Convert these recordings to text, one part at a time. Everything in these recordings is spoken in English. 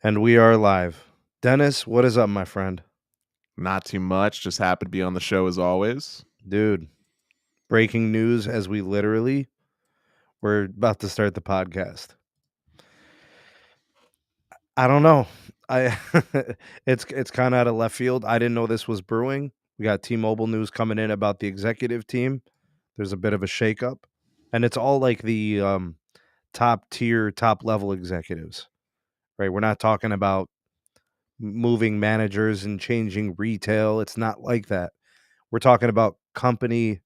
And we are live. Dennis, what is up, my friend? Not too much. Just happy to be on the show as always. Dude, breaking news as we're about to start the podcast. I don't know. I it's kind of out of left field. I didn't know this was brewing. We got T-Mobile news coming in about the executive team. There's a bit of a shakeup, and it's all like the top tier, top level executives, right? We're not talking about moving managers and changing retail. It's not like that. We're talking about company,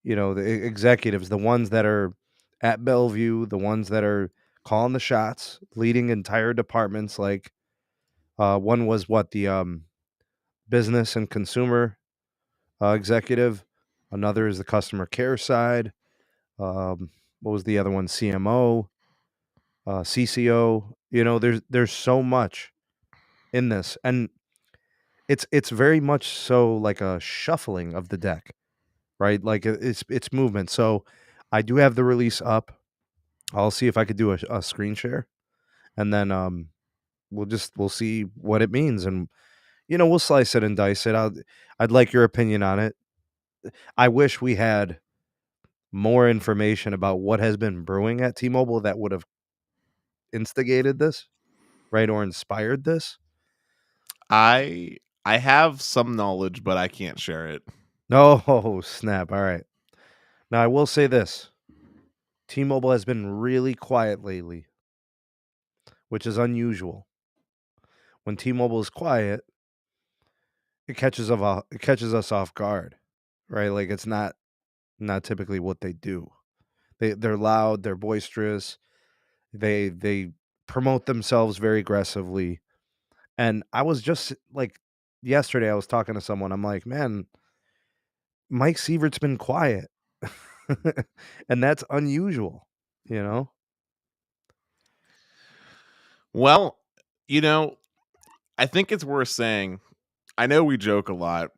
the executives, the ones that are at Bellevue, the ones that are calling the shots, leading entire departments. Like one was the business and consumer executive. Another is the customer care side. What was the other one? CMO, CCO. There's so much in this, and it's very much so like a shuffling of the deck, right? Like it's movement. So I do have the release up. I'll see if I could do a screen share, and then we'll see what it means, and we'll slice it and dice it. I'd like your opinion on it. I wish we had more information about what has been brewing at T-Mobile that would have instigated this, right, or inspired this. I have some knowledge, but I can't share it. No, snap. All right. Now I will say this: T-Mobile has been really quiet lately, which is unusual. When T-Mobile is quiet, it catches us off guard, right? Like it's not typically what they do. They're loud, they're boisterous, they promote themselves very aggressively. And I was just like yesterday, I was talking to someone. I'm like, man, Mike Sievert's been quiet, and that's unusual, you know. Well, I think it's worth saying. I know we joke a lot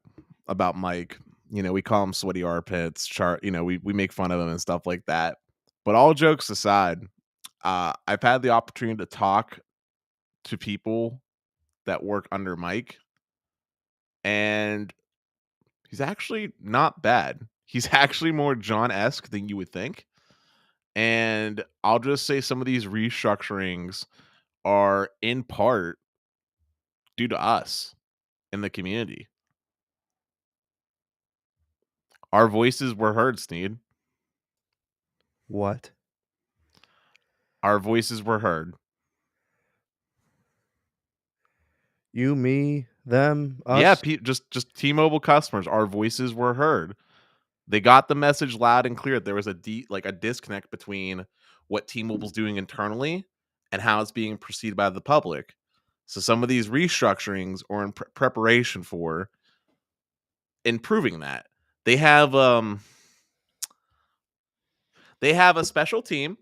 about Mike. We call him sweaty armpits, chart, we make fun of him and stuff like that. But all jokes aside, I've had the opportunity to talk to people that work under Mike, and he's actually not bad. He's actually more John-esque than you would think. And I'll just say some of these restructurings are in part due to us in the community. Our voices were heard, Sneed. What? Our voices were heard. You, me, them, Yeah, us? just T-Mobile customers. Our voices were heard. They got the message loud and clear. There was a disconnect between what T-Mobile's doing internally and how it's being perceived by the public. So some of these restructurings are in preparation for improving that. They have a special team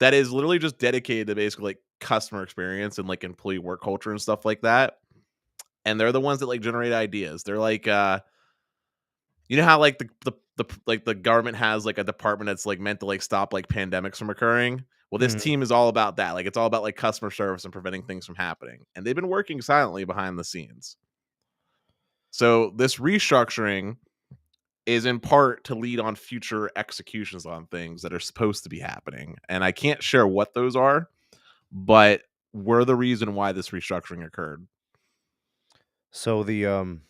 that is literally just dedicated to basically like customer experience and like employee work culture and stuff like that. And they're the ones that like generate ideas. They're like how like the government has like a department that's like meant to like stop like pandemics from occurring. Well, this Mhm. team is all about that. Like it's all about like customer service and preventing things from happening. And they've been working silently behind the scenes. So this restructuring is in part to lead on future executions on things that are supposed to be happening. And I can't share what those are, but we're the reason why this restructuring occurred. So the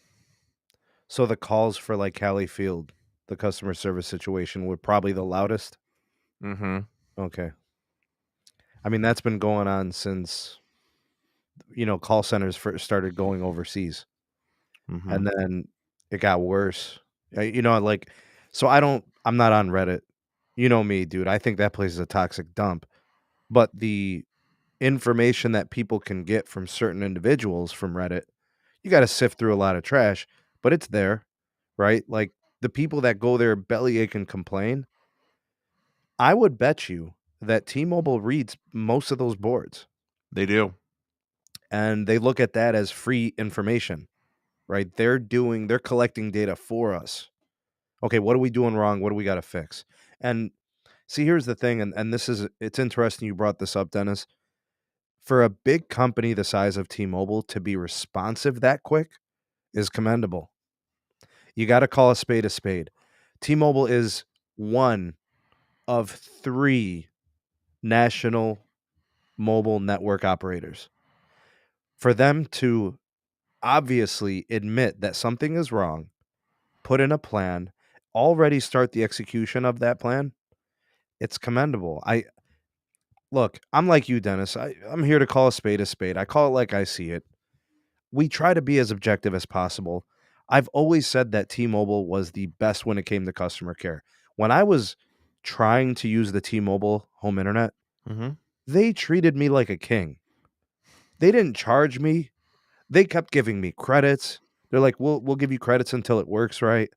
calls for like Cali Field, the customer service situation, were probably the loudest. Mm-hmm. Okay. I mean, that's been going on since call centers first started going overseas, Mm-hmm. and then it got worse. Like, so I'm not on Reddit. You know me, dude. I think that place is a toxic dump. But the information that people can get from certain individuals from Reddit, you got to sift through a lot of trash, but it's there, right? Like the people that go there bellyache and complain, I would bet you that T-Mobile reads most of those boards They do. and they look at that as free information, right? They're collecting data for us. Okay, what are we doing wrong? What do we got to fix? And see, here's the thing, and it's interesting you brought this up, Dennis. For a big company the size of T-Mobile to be responsive that quick is commendable. You got to call a spade a spade. T-Mobile is one of 3 national mobile network operators. For them to obviously admit that something is wrong, put in a plan, already start the execution of that plan, it's commendable. I'm like you, Dennis. I'm here to call a spade a spade. I call it like I see it. We try to be as objective as possible. I've always said that T-Mobile was the best when it came to customer care. When I was trying to use the T-Mobile home internet, Mm-hmm. they treated me like a king. They didn't charge me. They kept giving me credits. They're like, "We'll give you credits until it works right.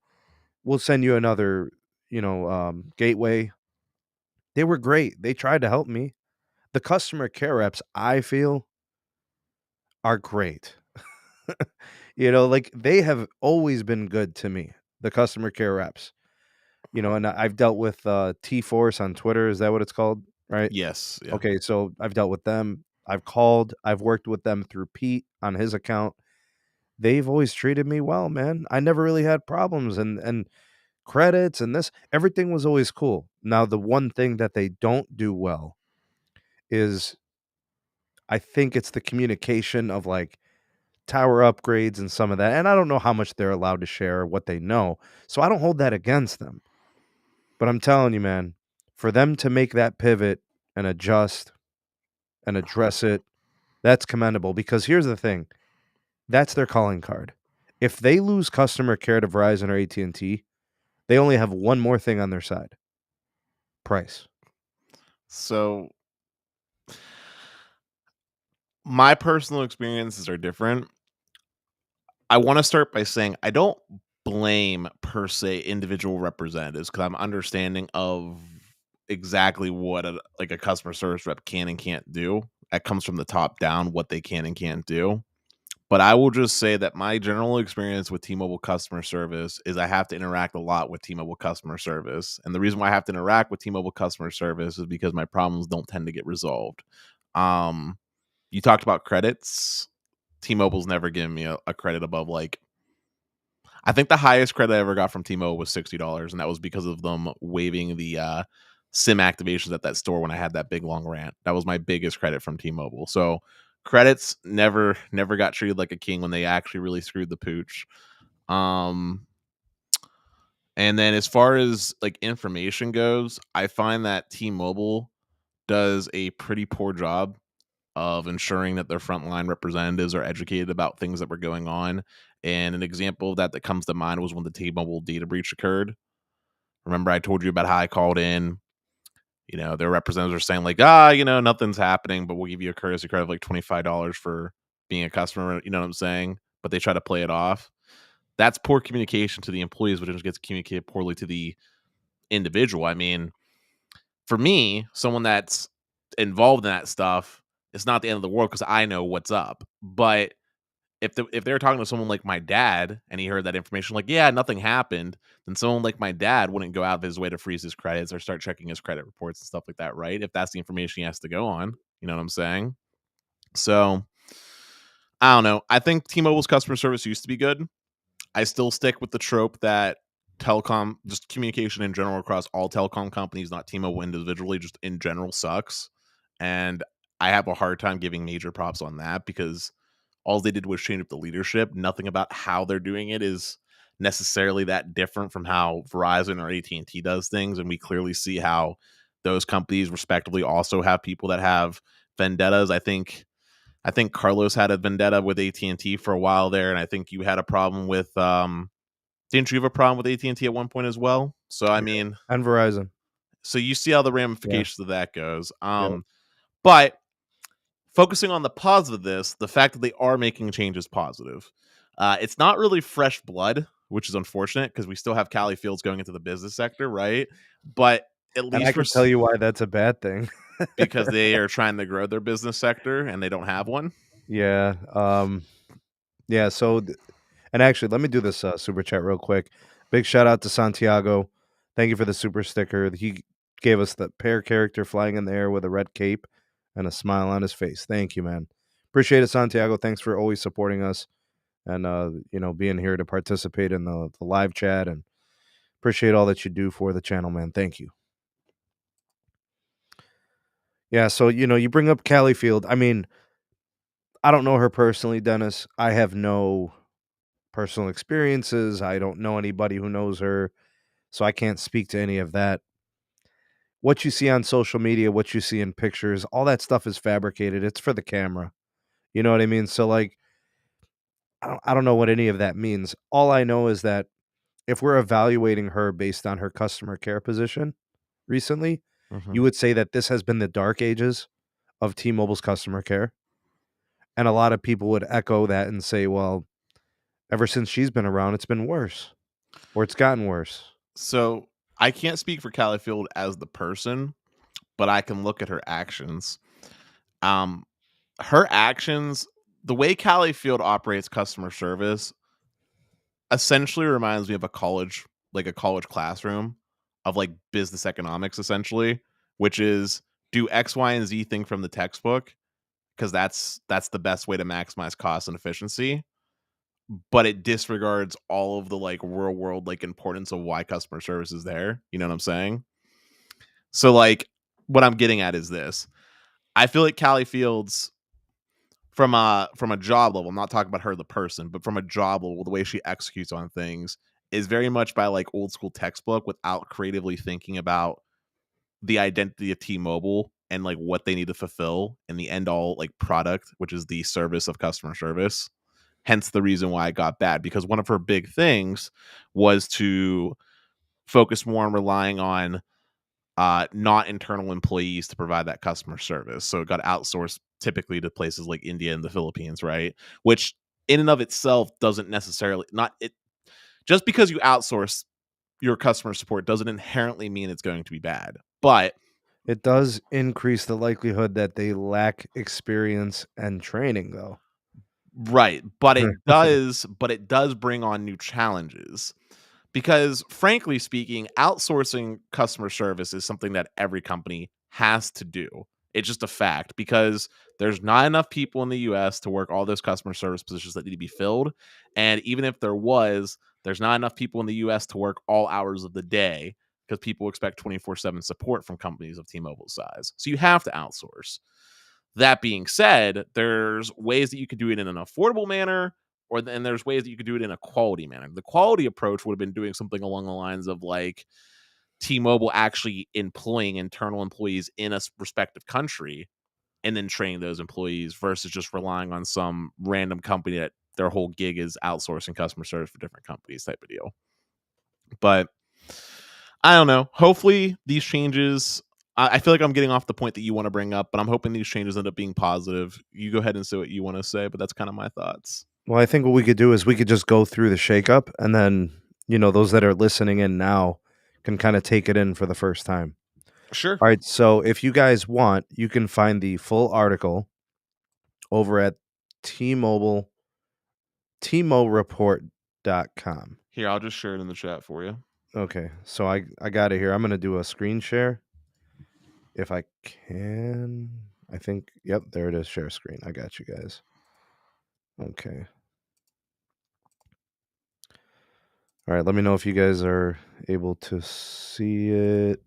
We'll send you another, gateway." They were great. They tried to help me. The customer care reps, I feel, are great. Like they have always been good to me. The customer care reps. And I've dealt with T-Force on Twitter. Is that what it's called? Right? Yes. Yeah. Okay, so I've dealt with them. I've called. I've worked with them through Pete on his account. They've always treated me well, man. I never really had problems and credits and this. Everything was always cool. Now, the one thing that they don't do well is I think it's the communication of like tower upgrades and some of that. And I don't know how much they're allowed to share, what they know. So I don't hold that against them. But I'm telling you, man, for them to make that pivot and adjust and address it, that's commendable because here's the thing. That's their calling card. If they lose customer care to Verizon or AT&T, they only have one more thing on their side. Price. So my personal experiences are different. I want to start by saying I don't blame per se individual representatives because I'm understanding of exactly what a customer service rep can and can't do. That comes from the top down, what they can and can't do. But I will just say that my general experience with T-Mobile customer service is I have to interact a lot with T-Mobile customer service. And the reason why I have to interact with T-Mobile customer service is because my problems don't tend to get resolved. You talked about credits. T-Mobile's never given me a credit above I think the highest credit I ever got from T-Mobile was $60, and that was because of them waiving the SIM activations at that store when I had that big long rant. That was my biggest credit from T-Mobile. So credits never got treated like a king when they actually really screwed the pooch. And then as far as like information goes, I find that T-Mobile does a pretty poor job of ensuring that their frontline representatives are educated about things that were going on. And an example of that comes to mind was when the T-Mobile data breach occurred. Remember, I told you about how I called in. Their representatives are saying like, nothing's happening, but we'll give you a courtesy credit of like $25 for being a customer. You know what I'm saying? But they try to play it off. That's poor communication to the employees, which gets communicated poorly to the individual. I mean, for me, someone that's involved in that stuff, it's not the end of the world because I know what's up. But if they're talking to someone like my dad and he heard that information, like, yeah, nothing happened, then someone like my dad wouldn't go out of his way to freeze his credits or start checking his credit reports and stuff like that, right? If that's the information he has to go on, you know what I'm saying? So I don't know. I think T-Mobile's customer service used to be good. I still stick with the trope that telecom, just communication in general across all telecom companies, not T-Mobile individually, just in general sucks. And I have a hard time giving major props on that because all they did was change up the leadership. Nothing about how they're doing it is necessarily that different from how Verizon or AT&T does things. And we clearly see how those companies respectively also have people that have vendettas. I think Carlos had a vendetta with AT&T for a while there, and I think you had a problem with didn't you have a problem with AT&T at one point as well? So I mean, And Verizon. so you see how the Yeah. ramifications of that goes. Yep. But focusing on the positive of this, the fact that they are making changes positive. It's not really fresh blood, which is unfortunate because we still have Cali Fields going into the business sector, right? But at And I least can tell you why that's a bad thing. because they are trying to grow their business sector and they don't have one. Yeah. Yeah. And actually, let me do this super chat real quick. Big shout out to Santiago. Thank you for the super sticker. He gave us the pear character flying in the air with a red cape and a smile on his face. Thank you, man. Appreciate it, Santiago. Thanks for always supporting us and being here to participate in the live chat, and appreciate all that you do for the channel, man. Thank you. Yeah, so you bring up Callie Field. I mean, I don't know her personally, Dennis. I have no personal experiences. I don't know anybody who knows her, so I can't speak to any of that. What you see on social media, what you see in pictures, all that stuff is fabricated. It's for the camera. You know what I mean? So like I don't know what any of that means. All I know is that if we're evaluating her based on her customer care position recently, Mhm. you would say that this has been the dark ages of T-Mobile's customer care. And a lot of people would echo that and say, well, ever since she's been around, it's been worse, or it's gotten worse. So I can't speak for Callie Field as the person, but I can look at her actions. Um, her actions, the way Callie Field operates customer service, essentially reminds me of a college classroom of like business economics, essentially, which is do X, Y, and Z thing from the textbook because that's the best way to maximize cost and efficiency. But it disregards all of the like real world like importance of why customer service is there. You know what I'm saying? So like what I'm getting at is this. I feel like Callie Fields from a job level, I'm not talking about her the person, but from a job level, the way she executes on things is very much by like old school textbook without creatively thinking about the identity of T-Mobile and like what they need to fulfill in the end all like product, which is the service of customer service. Hence the reason why it got bad, because one of her big things was to focus more on relying on not internal employees to provide that customer service. So it got outsourced typically to places like India and the Philippines, right? Which in and of itself doesn't necessarily not it just because you outsource your customer support doesn't inherently mean it's going to be bad. But It does increase the likelihood that they lack experience and training, though. right, but it does bring on new challenges. Because frankly speaking, outsourcing customer service is something that every company has to do. It's just a fact because there's not enough people in the US to work all those customer service positions that need to be filled. And even if there was, there's not enough people in the US to work all hours of the day because people expect 24/7 support from companies of T-Mobile size. So you have to outsource. That being said, there's ways that you could do it in an affordable manner, and there's ways that you could do it in a quality manner. The quality approach would have been doing something along the lines of like T-Mobile actually employing internal employees in a respective country and then training those employees versus just relying on some random company that their whole gig is outsourcing customer service for different companies type of deal. But I don't know. Hopefully these changes. I feel like I'm getting off the point that you want to bring up, but I'm hoping these changes end up being positive. You go ahead and say what you want to say, but that's kind of my thoughts. Well, I think what we could do is we could just go through the shakeup, and then those that are listening in now can kind of take it in for the first time. Sure. All right. So if you guys want, you can find the full article over at T-Mobile, tmoreport.com. Here, I'll just share it in the chat for you. Okay. So I got it here. I'm going to do a screen share if I can. I think, yep, there it is. Share screen. I got you guys. Okay. All right. Let me know if you guys are able to see it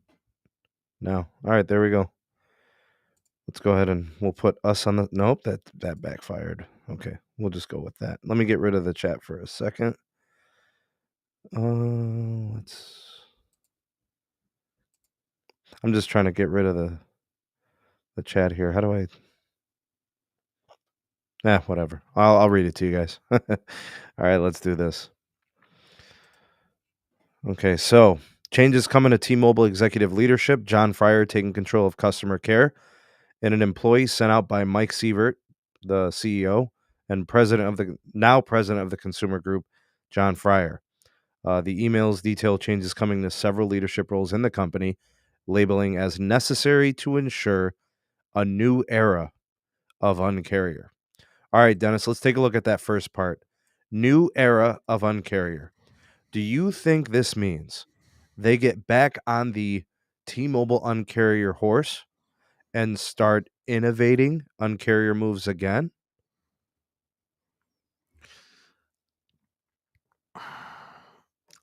now. All right. There we go. Let's go ahead and we'll put us on the. Nope, that backfired. Okay, we'll just go with that. Let me get rid of the chat for a second. Let's. I'm just trying to get rid of the chat here. How do I? Whatever. I'll read it to you guys. All right, let's do this. Okay, so changes coming to T-Mobile executive leadership. John Fryer taking control of customer care, and an employee sent out by Mike Sievert, the CEO and president of the consumer group, John Fryer. The emails detail changes coming to several leadership roles in the company, labeling as necessary to ensure a new era of Uncarrier. All right, Dennis, let's take a look at that first part. New era of Uncarrier. Do you think this means they get back on the T-Mobile Uncarrier horse and start innovating on carrier moves again?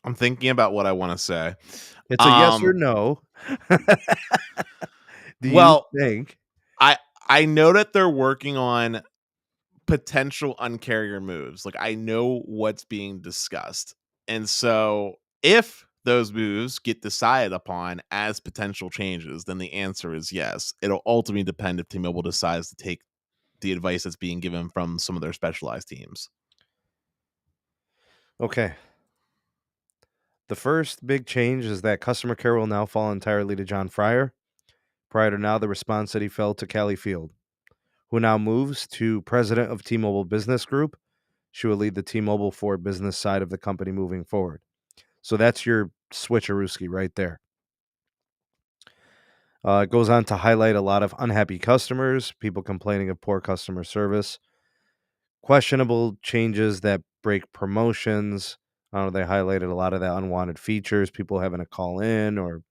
I'm thinking about what I want to say. It's a yes or Um, no. Do you well, think I I know that they're working on potential uncarrier moves. Like I know what's being discussed. And so if those moves get decided upon as potential changes, then the answer is yes. It'll ultimately depend if T-Mobile decides to take the advice that's being given from some of their specialized teams. okay. The first big change is that customer care will now fall entirely to John Fryer. Prior to now, the responsibility fell to Callie Field, who now moves to president of T-Mobile Business Group. She will lead the T-Mobile for business side of the company moving forward. So that's your switcherooski right there. It goes on to highlight a lot of unhappy customers, people complaining of poor customer service, questionable changes that break promotions. They highlighted a lot of the unwanted features, people having to call in or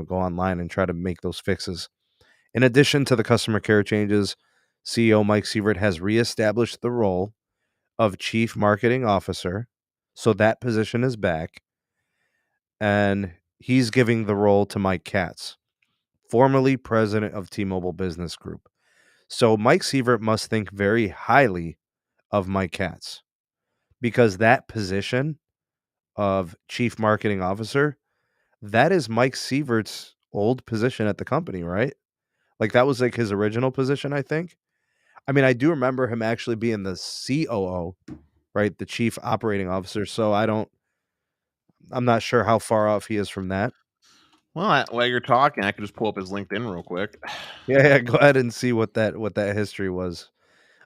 go online and try to make those fixes. In addition to the customer care changes, CEO Mike Sievert has reestablished the role of Chief Marketing Officer. So that position is back. And he's giving the role to Mike Katz, formerly president of T-Mobile Business Group. So Mike Sievert must think very highly of Mike Katz because that position of Chief Marketing Officer, that is Mike Sievert's old position at the company, right? Like that was like his original position, I think. I mean, I do remember him actually being the COO, right? The chief operating officer. So I'm not sure how far off he is from that. Well, while you're talking, I could just pull up his LinkedIn real quick. Yeah, go ahead and see what that history was.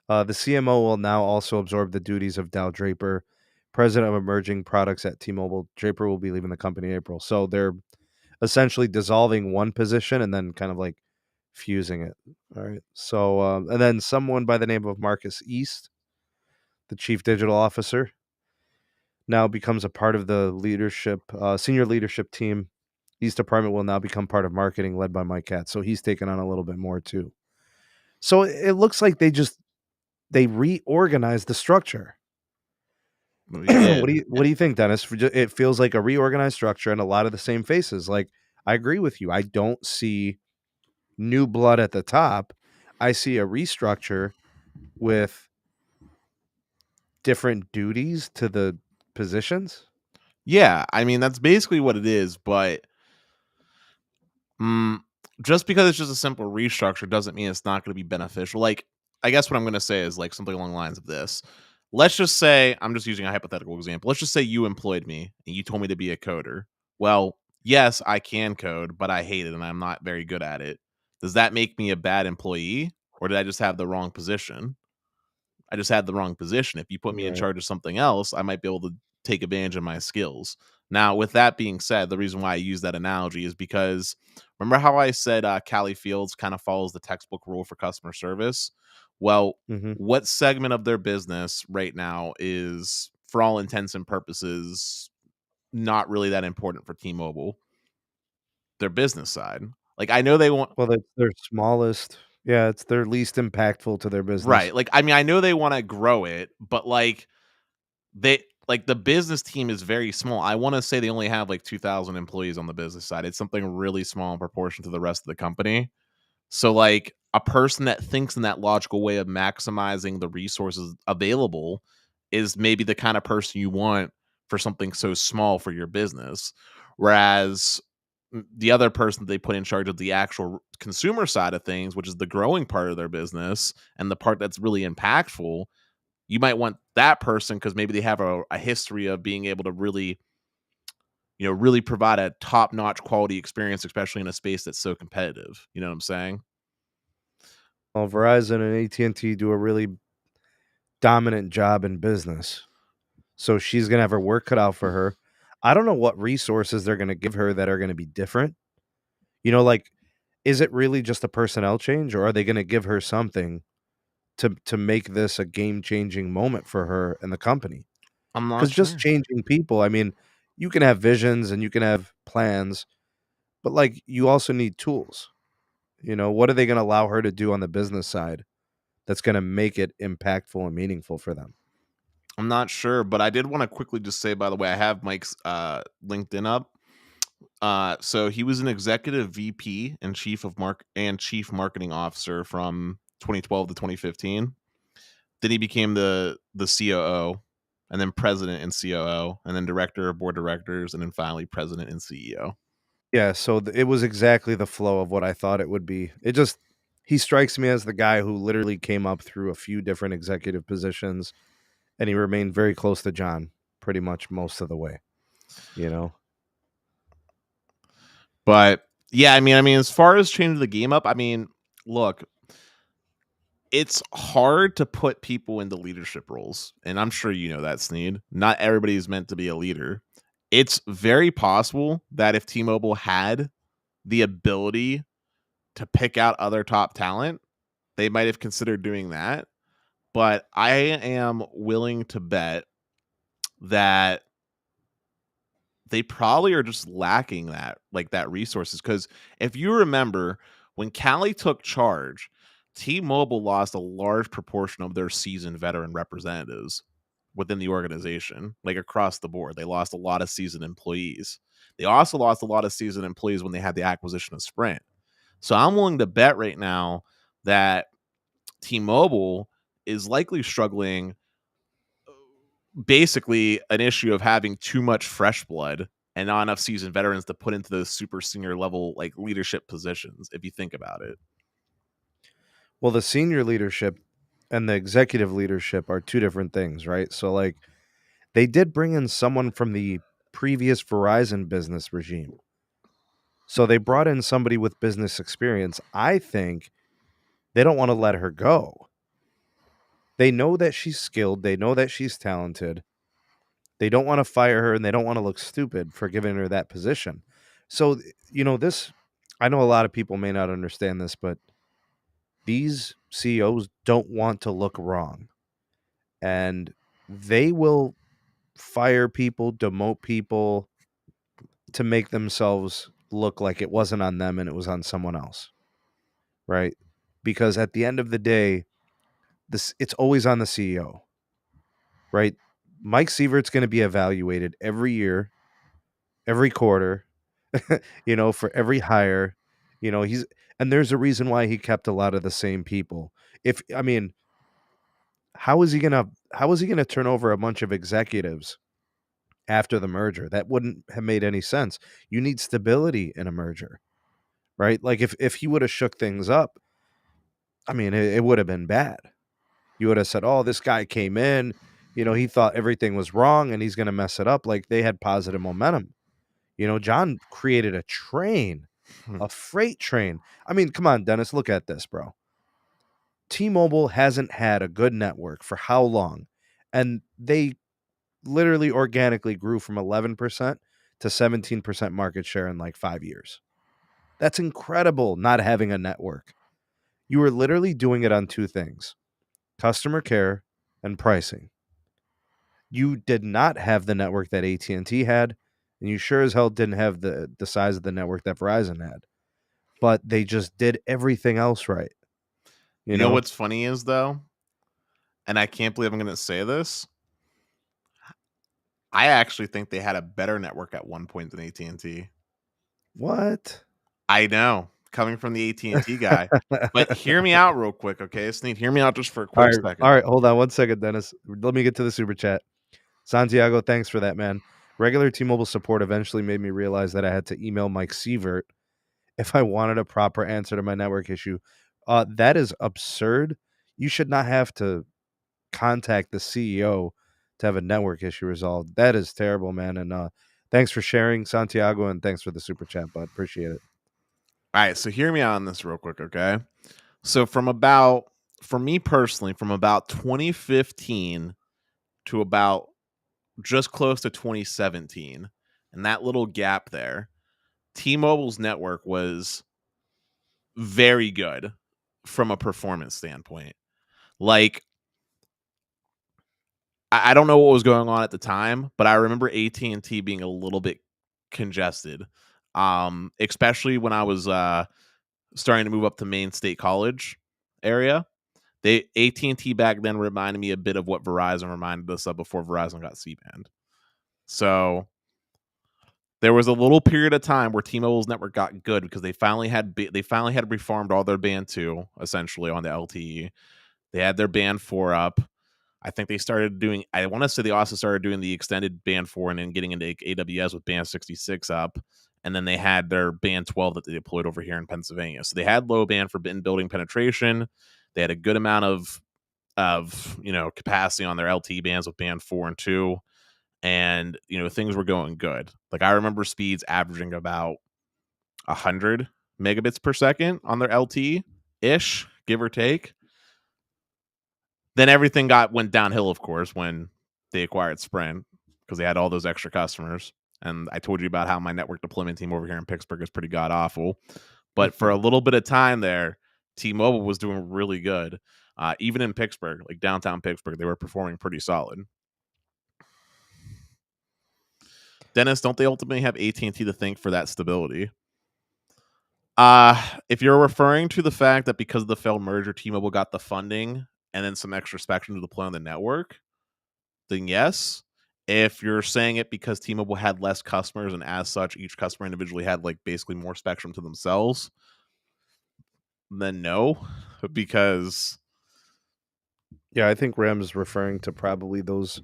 The CMO will now also absorb the duties of Dow Draper, president of emerging products at T-Mobile. Draper will be leaving the company in April. So they're essentially dissolving one position and then kind of like fusing it. All right. So and then someone by the name of Marcus East, the chief digital officer, now becomes a part of the senior leadership team. East department will now become part of marketing led by Mike Katz. So he's taken on a little bit more too. So it looks like they reorganized the structure. We what did. do you think, Dennis? It feels like a reorganized structure and a lot of the same faces. Like I agree with you. I don't see new blood at the top. I see a restructure with different duties to the positions. Yeah, I mean that's basically what it is, but Mm, just because it's just a simple restructure doesn't mean it's not going to be beneficial. Like, I guess what I'm going to say is like something along the lines of this. Let's just say I'm just using a hypothetical example. Let's just say you employed me and you told me to be a coder. Well, yes, I can code, but I hate it and I'm not very good at it. Does that make me a bad employee, or did I just have the wrong position? I just had the wrong position. If you put me in Right. charge of something else, I might be able to take advantage of my skills. Now, with that being said, the reason why I use that analogy is because remember how I said Callie Fields kind of follows the textbook rule for customer service? Well, Mm-hmm. what segment of their business right now is, for all intents and purposes, not really that important for T-Mobile? Their business side. Like I know they want Well, that's their smallest. Yeah, it's their least impactful to their business. right. Like I mean, I know they want to grow it, but the business team is very small. I want to say they only have like 2,000 employees on the business side. It's something really small in proportion to the rest of the company. So like a person that thinks in that logical way of maximizing the resources available is maybe the kind of person you want for something so small for your business. Whereas the other person they put in charge of the actual consumer side of things, which is the growing part of their business and the part that's really impactful, you might want that person because maybe they have a history of being able to really, really provide a top notch quality experience, especially in a space that's so competitive. You know what I'm saying? Well, Verizon and AT&T do a really dominant job in business. So she's going to have her work cut out for her. I don't know what resources they're going to give her that are going to be different. Like, is it really just a personnel change or are they going to give her something to make this a game-changing moment for her and the company? I'm not Because just sure. changing people, I mean, you can have visions and you can have plans, but like you also need tools. You know, what are they going to allow her to do on the business side that's going to make it impactful and meaningful for them? I'm not sure, but I did want to quickly just say, by the way, I have Mike's LinkedIn up. So he was an executive VP and chief marketing officer from 2012 to 2015. Then he became the COO, and then president and COO, and then director of board directors, and then finally president and CEO. Yeah, so it was exactly the flow of what I thought it would be. He strikes me as the guy who literally came up through a few different executive positions, and he remained very close to John pretty much most of the way, you know? But yeah, I mean, as far as changing the game up, I mean, look, it's hard to put people into leadership roles, and I'm sure you know that, Sneed. Not everybody is meant to be a leader. It's very possible that if T-Mobile had the ability to pick out other top talent, they might have considered doing that. But I am willing to bet that they probably are just lacking that resources. Because if you remember, when Callie took charge, T-Mobile lost a large proportion of their seasoned veteran representatives within the organization, like across the board. They lost a lot of seasoned employees. They also lost a lot of seasoned employees when they had the acquisition of Sprint. So I'm willing to bet right now that T-Mobile is likely struggling, basically an issue of having too much fresh blood and not enough seasoned veterans to put into those super senior level like leadership positions, if you think about it. Well, the senior leadership and the executive leadership are two different things, right? So, like, they did bring in someone from the previous Verizon business regime. So they brought in somebody with business experience. I think they don't want to let her go. They know that she's skilled, they know that she's talented. They don't want to fire her and they don't want to look stupid for giving her that position. So, this, I know a lot of people may not understand this, but these CEOs don't want to look wrong. And they will fire people, demote people to make themselves look like it wasn't on them and it was on someone else. Right? Because at the end of the day, it's always on the CEO, right? Mike Sievert's going to be evaluated every year, every quarter, for every hire. And there's a reason why he kept a lot of the same people. How is he gonna turn over a bunch of executives after the merger? That wouldn't have made any sense. You need stability in a merger, right? Like if he would have shook things up, it would have been bad. You would have said, "Oh, this guy came in, he thought everything was wrong and he's going to mess it up." Like they had positive momentum. John created a train, a freight train. Come on, Dennis, look at this, bro. T-Mobile hasn't had a good network for how long? And they literally organically grew from 11% to 17% market share in like 5 years. That's incredible, not having a network. You were literally doing it on two things: customer care and pricing. You did not have the network that AT&T had, and you sure as hell didn't have the size of the network that Verizon had. But they just did everything else right. You know what's funny is, though, and I can't believe I'm going to say this, I actually think they had a better network at one point than AT&T. What? I know, coming from the AT&T guy. But hear me out real quick, okay, Sneed? Hear me out just for a quick second. All right, hold on one second, Dennis. Let me get to the super chat. Santiago, thanks for that, man. Regular T-Mobile support eventually made me realize that I had to email Mike Sievert if I wanted a proper answer to my network issue. That is absurd. You should not have to contact the CEO to have a network issue resolved. That is terrible, man. And thanks for sharing, Santiago, and thanks for the super chat, bud. Appreciate it. All right, so hear me out on this real quick, okay? So for me personally, from about 2015 to about just close to 2017, and that little gap there, T-Mobile's network was very good from a performance standpoint. Like, I don't know what was going on at the time, but I remember AT&T being a little bit congested, especially when I was starting to move up to Maine State College area. AT&T back then reminded me a bit of what Verizon reminded us of before Verizon got C-band. So there was a little period of time where T-Mobile's network got good because they finally had reformed all their band 2 essentially on the LTE. They had their band 4 up. I think they started doing, I want to say they also started doing the extended band 4 and then getting into AWS with band 66 up. And then they had their band 12 that they deployed over here in Pennsylvania. So they had low band for building penetration. They had a good amount of capacity on their LTE bands with band 4 and 2. And, things were going good. Like, I remember speeds averaging about 100 megabits per second on their LTE-ish, give or take. Then everything went downhill, of course, when they acquired Sprint because they had all those extra customers. And I told you about how my network deployment team over here in Pittsburgh is pretty god-awful. But for a little bit of time there, T-Mobile was doing really good. Even in Pittsburgh, like downtown Pittsburgh, they were performing pretty solid. Dennis, don't they ultimately have AT&T to thank for that stability? If you're referring to the fact that because of the failed merger, T-Mobile got the funding and then some extra spectrum to deploy on the network, then yes. If you're saying it because T-Mobile had less customers and as such each customer individually had like basically more spectrum to themselves, then no, because Yeah, I think Rem's referring to probably those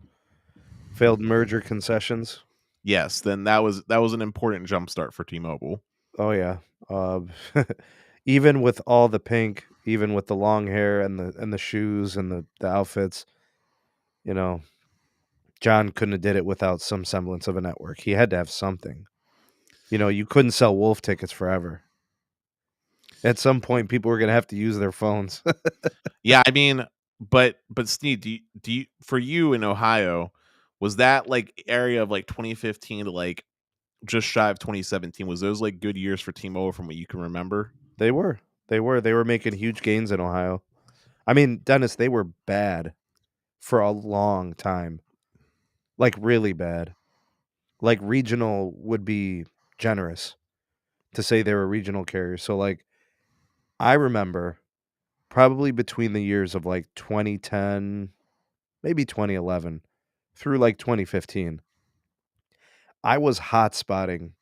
failed merger concessions. yes, then that was an important jumpstart for T-Mobile. Oh yeah. Even with all the pink, even with the long hair and the shoes and the outfits, John couldn't have did it without some semblance of a network. He had to have something. You couldn't sell wolf tickets forever. At some point, people were going to have to use their phones. Yeah, I mean, but Steve, do you for you in Ohio, was that like area of like 2015 to like just shy of 2017? Was those like good years for T-Mobile from what you can remember? They were. They were making huge gains in Ohio. I mean, Dennis, they were bad for a long time. Like really bad. Like regional would be generous to say they were regional carriers. So like I remember probably between the years of like 2010, maybe 2011 through like 2015, I was hotspotting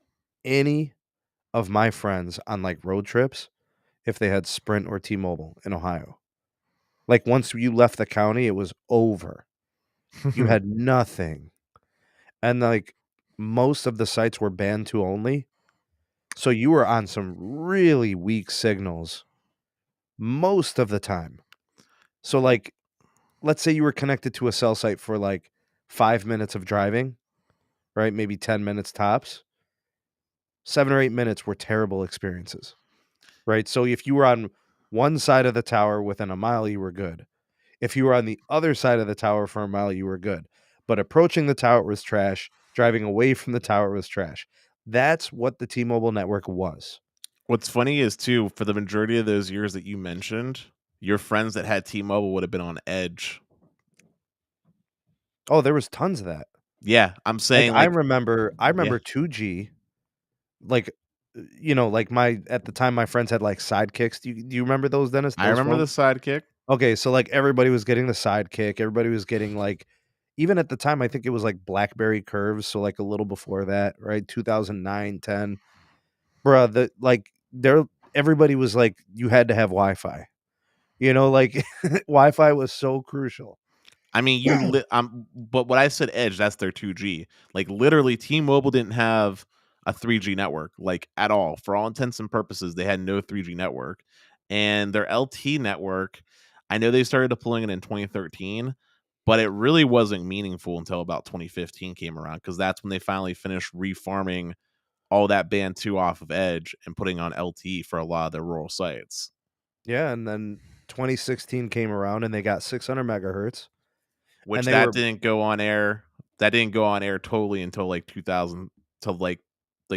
any of my friends on like road trips if they had Sprint or T-Mobile in Ohio. Like once you left the county, it was over. You had nothing. And like most of the sites were band 2 only. So you were on some really weak signals most of the time. So like let's say you were connected to a cell site for like 5 minutes of driving, right? Maybe 10 minutes tops. 7 or 8 minutes were terrible experiences, right? So if you were on one side of the tower within a mile, you were good. If you were on the other side of the tower for a mile, you were good. But approaching the tower was trash. Driving away from the tower was trash. That's what the T-Mobile network was. What's funny is too, for the majority of those years that you mentioned, your friends that had T-Mobile would have been on edge. Oh, there was tons of that. Yeah, I'm Like saying I like remember yeah. 2G. Like like at the time my friends had like sidekicks. Do you remember those, Dennis? I Those remember the phones? Sidekick. Okay, so like everybody was getting the sidekick. Everybody was getting like even at the time I think it was like BlackBerry Curves, so like a little before that, right? 2009, 10. Bruh, everybody was like you had to have Wi-Fi. Like Wi-Fi was so crucial. I mean, but what I said edge, that's their 2G. Like literally T-Mobile didn't have a 3G network like at all. For all intents and purposes, they had no 3G network. And their LT network, I know they started deploying it in 2013, but it really wasn't meaningful until about 2015 came around because that's when they finally finished refarming all that band 2 off of edge and putting on LTE for a lot of their rural sites. Yeah, and then 2016 came around and they got 600 megahertz and Which they were didn't go on air. That didn't go on air totally until like 2000, till like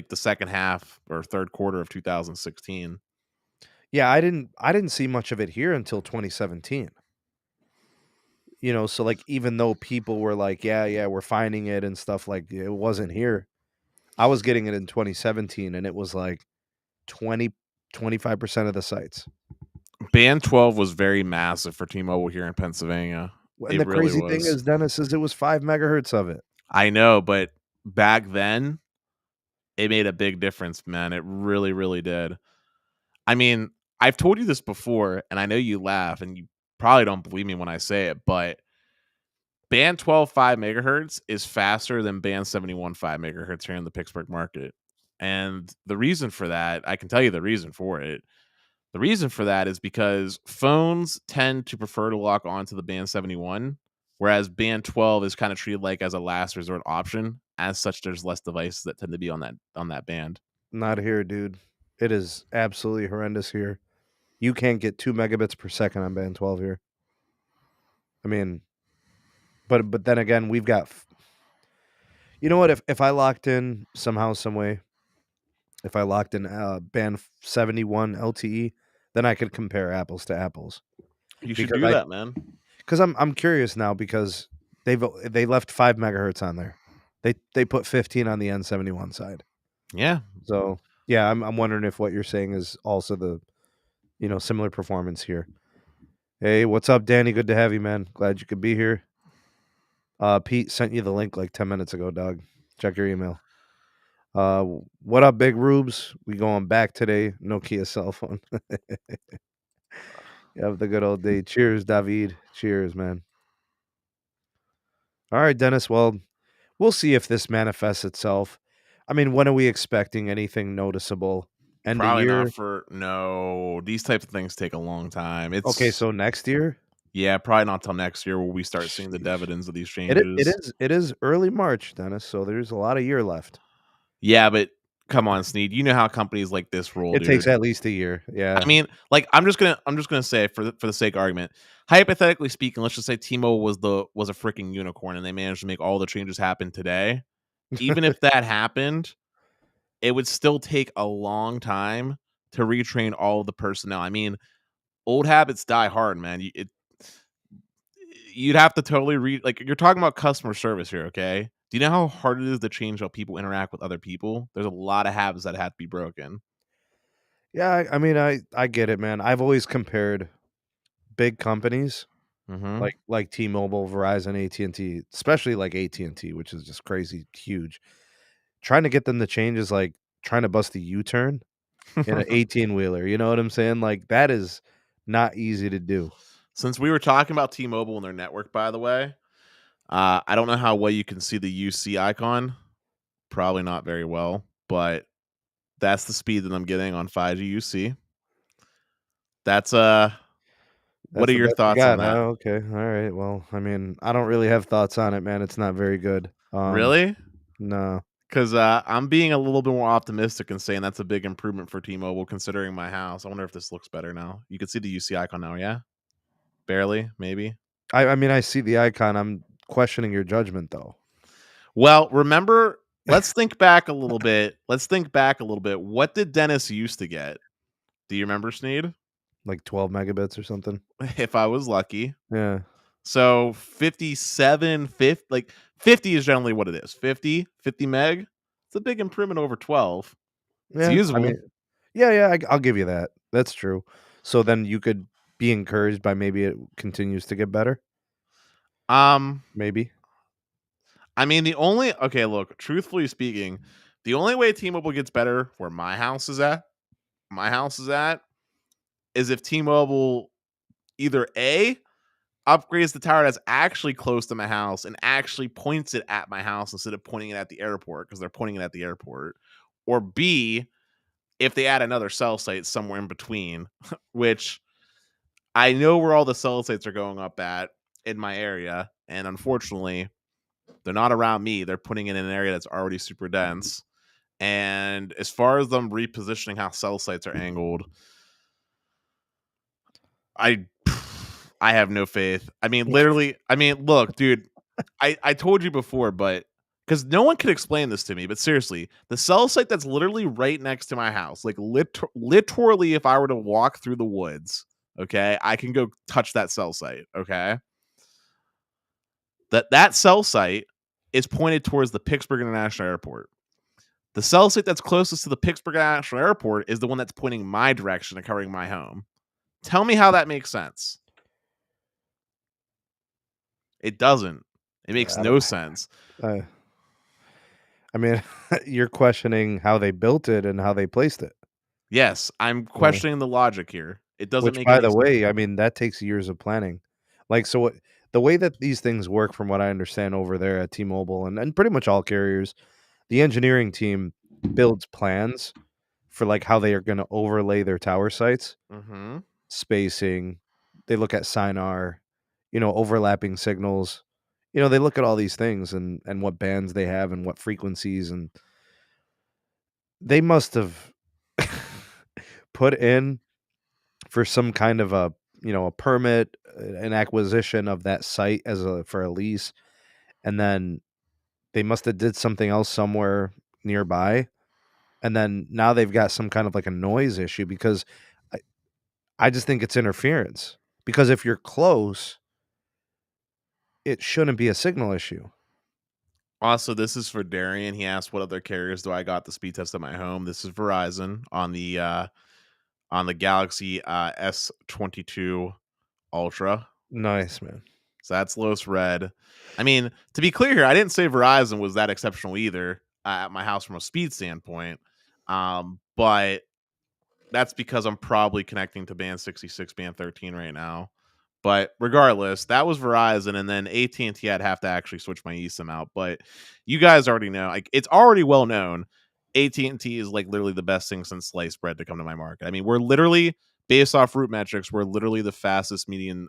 the second half or third quarter of 2016. yeah, I didn't see much of it here until 2017. So like even though people were like, yeah, we're finding it and stuff like it wasn't here. I was getting it in 2017 and it was like 20 25% of the sites. Band 12 was very massive for T-Mobile here in Pennsylvania. And It the really crazy thing was. is, Dennis, is it was 5 megahertz of it. I know, but back then, it made a big difference, man. It really, really did. I mean, I've told you this before, and I know you laugh, and you probably don't believe me when I say it, but band 12 5 megahertz is faster than band 71 5 megahertz here in the Pittsburgh market. And the reason for that, I can tell you the reason for it. The reason for that is because phones tend to prefer to lock onto the band 71, whereas band 12 is kind of treated like as a last resort option. As such, there's less devices that tend to be on that band. Not here, dude. It is absolutely horrendous here. You can't get 2 megabits per second on band 12 here. I mean, but then again, we've got you know what, if I locked in somehow, some way, if I locked in band 71 LTE, then I could compare apples to apples. You should Because do that, man. I'm curious now because they left 5 megahertz on there. They put 15 on the N71 side. Yeah. So, yeah, I'm wondering if what you're saying is also the similar performance here. Hey, what's up, Danny? Good to have you, man. Glad you could be here. Pete sent you the link like 10 minutes ago, dog. Check your email. What up, Big Rubes? We going back today. Nokia cell phone. You have the good old day. Cheers, David. Cheers, man. All right, Dennis. Well, we'll see if this manifests itself. I mean, when are we expecting anything noticeable? End of Probably year? not for no. These types of things take a long time. It's Okay, so next year? yeah, probably not till next year where we start seeing the dividends of these changes. It is early March, Dennis. So there's a lot of year left. Yeah, but come on, Sneed. You know how companies like this roll, It takes dude. at least a year. Yeah. I mean, like I'm just gonna say for the sake of argument, hypothetically speaking, let's just say T-Mobile was a freaking unicorn and they managed to make all the changes happen today. Even if that happened, it would still take a long time to retrain all of the personnel. I mean, old habits die hard, man. You'd have to totally like you're talking about customer service here, okay? Do you know how hard it is to change how people interact with other people? There's a lot of habits that have to be broken. Yeah, I mean, I get it, man. I've always compared big companies Mm-hmm. like T-Mobile, Verizon, AT&T, especially like AT&T, which is just crazy huge. Trying to get them to change is like trying to bust a U-turn in an 18-wheeler. You know what I'm saying? Like that is not easy to do. Since we were talking about T-Mobile and their network, by the way, I don't know how well you can see the UC icon. Probably not very well, but that's the speed that I'm getting on 5G UC. That's what That's are the your best you thoughts on got, huh? that? Okay. All right. Well, I mean, I don't really have thoughts on it, man. It's not very good. Really? No. Because I'm being a little bit more optimistic and saying that's a big improvement for T-Mobile considering my house. I wonder if this looks better now. You can see the UC icon now, yeah? Barely, maybe. I mean, I see the icon. I'm questioning your judgment though. Well, remember, let's think back a little bit. What did Dennis used to get? Do you remember, Sneed? Like 12 megabits or something. If I was lucky. Yeah. So 57, 50, like 50 is generally what it is. 50 meg. It's a big improvement over 12. It's Yeah. I usable. mean, yeah, I'll give you that. That's true. So then you could be encouraged by maybe it continues to get better. Maybe. I mean, look, truthfully speaking, the only way T-Mobile gets better where my house is at, is if T-Mobile either A, upgrades the tower that's actually close to my house and actually points it at my house instead of pointing it at the airport because they're pointing it at the airport, or B, if they add another cell site somewhere in between, which I know where all the cell sites are going up at in my area, and unfortunately, they're not around me. They're putting it in an area that's already super dense. And as far as them repositioning how cell sites are angled, I have no faith. I mean, literally, look, dude, I told you before, but because no one could explain this to me, but seriously, the cell site that's literally right next to my house, like literally, if I were to walk through the woods, okay, I can go touch that cell site, okay? That cell site is pointed towards the Pittsburgh International Airport. The cell site that's closest to the Pittsburgh International Airport is the one that's pointing my direction and covering my home. Tell me how that makes sense. It doesn't. It makes I no sense. I mean, you're questioning how they built it and how they placed it. Yes, I'm questioning the logic here. It doesn't Which, make by any the sense. way, I mean, that takes years of planning. Like, so what, the way that these things work, from what I understand over there at T-Mobile and pretty much all carriers, the engineering team builds plans for like how they are going to overlay their tower sites, Mm-hmm. spacing. They look at SINAR, overlapping signals. They look at all these things and what bands they have and what frequencies, and they must have put in for some kind of a permit, an acquisition of that site for a lease, and then they must have did something else somewhere nearby, and then now they've got some kind of like a noise issue because I, I just think it's interference, because if you're close, it shouldn't be a signal issue. Also, this is for Darian. He asked, "What other carriers do I got the speed test at my home?" This is Verizon on the Galaxy S22 Ultra. Nice, man. So that's Los Red. I mean, to be clear here, I didn't say Verizon was that exceptional either at my house from a speed standpoint. But that's because I'm probably connecting to band 66, band 13 right now. But regardless, that was Verizon, and then AT&T, I'd have to actually switch my eSIM out. But you guys already know, like, it's already well known. AT&T is like literally the best thing since sliced bread to come to my market. I mean, we're literally, based off route metrics, we're literally the fastest median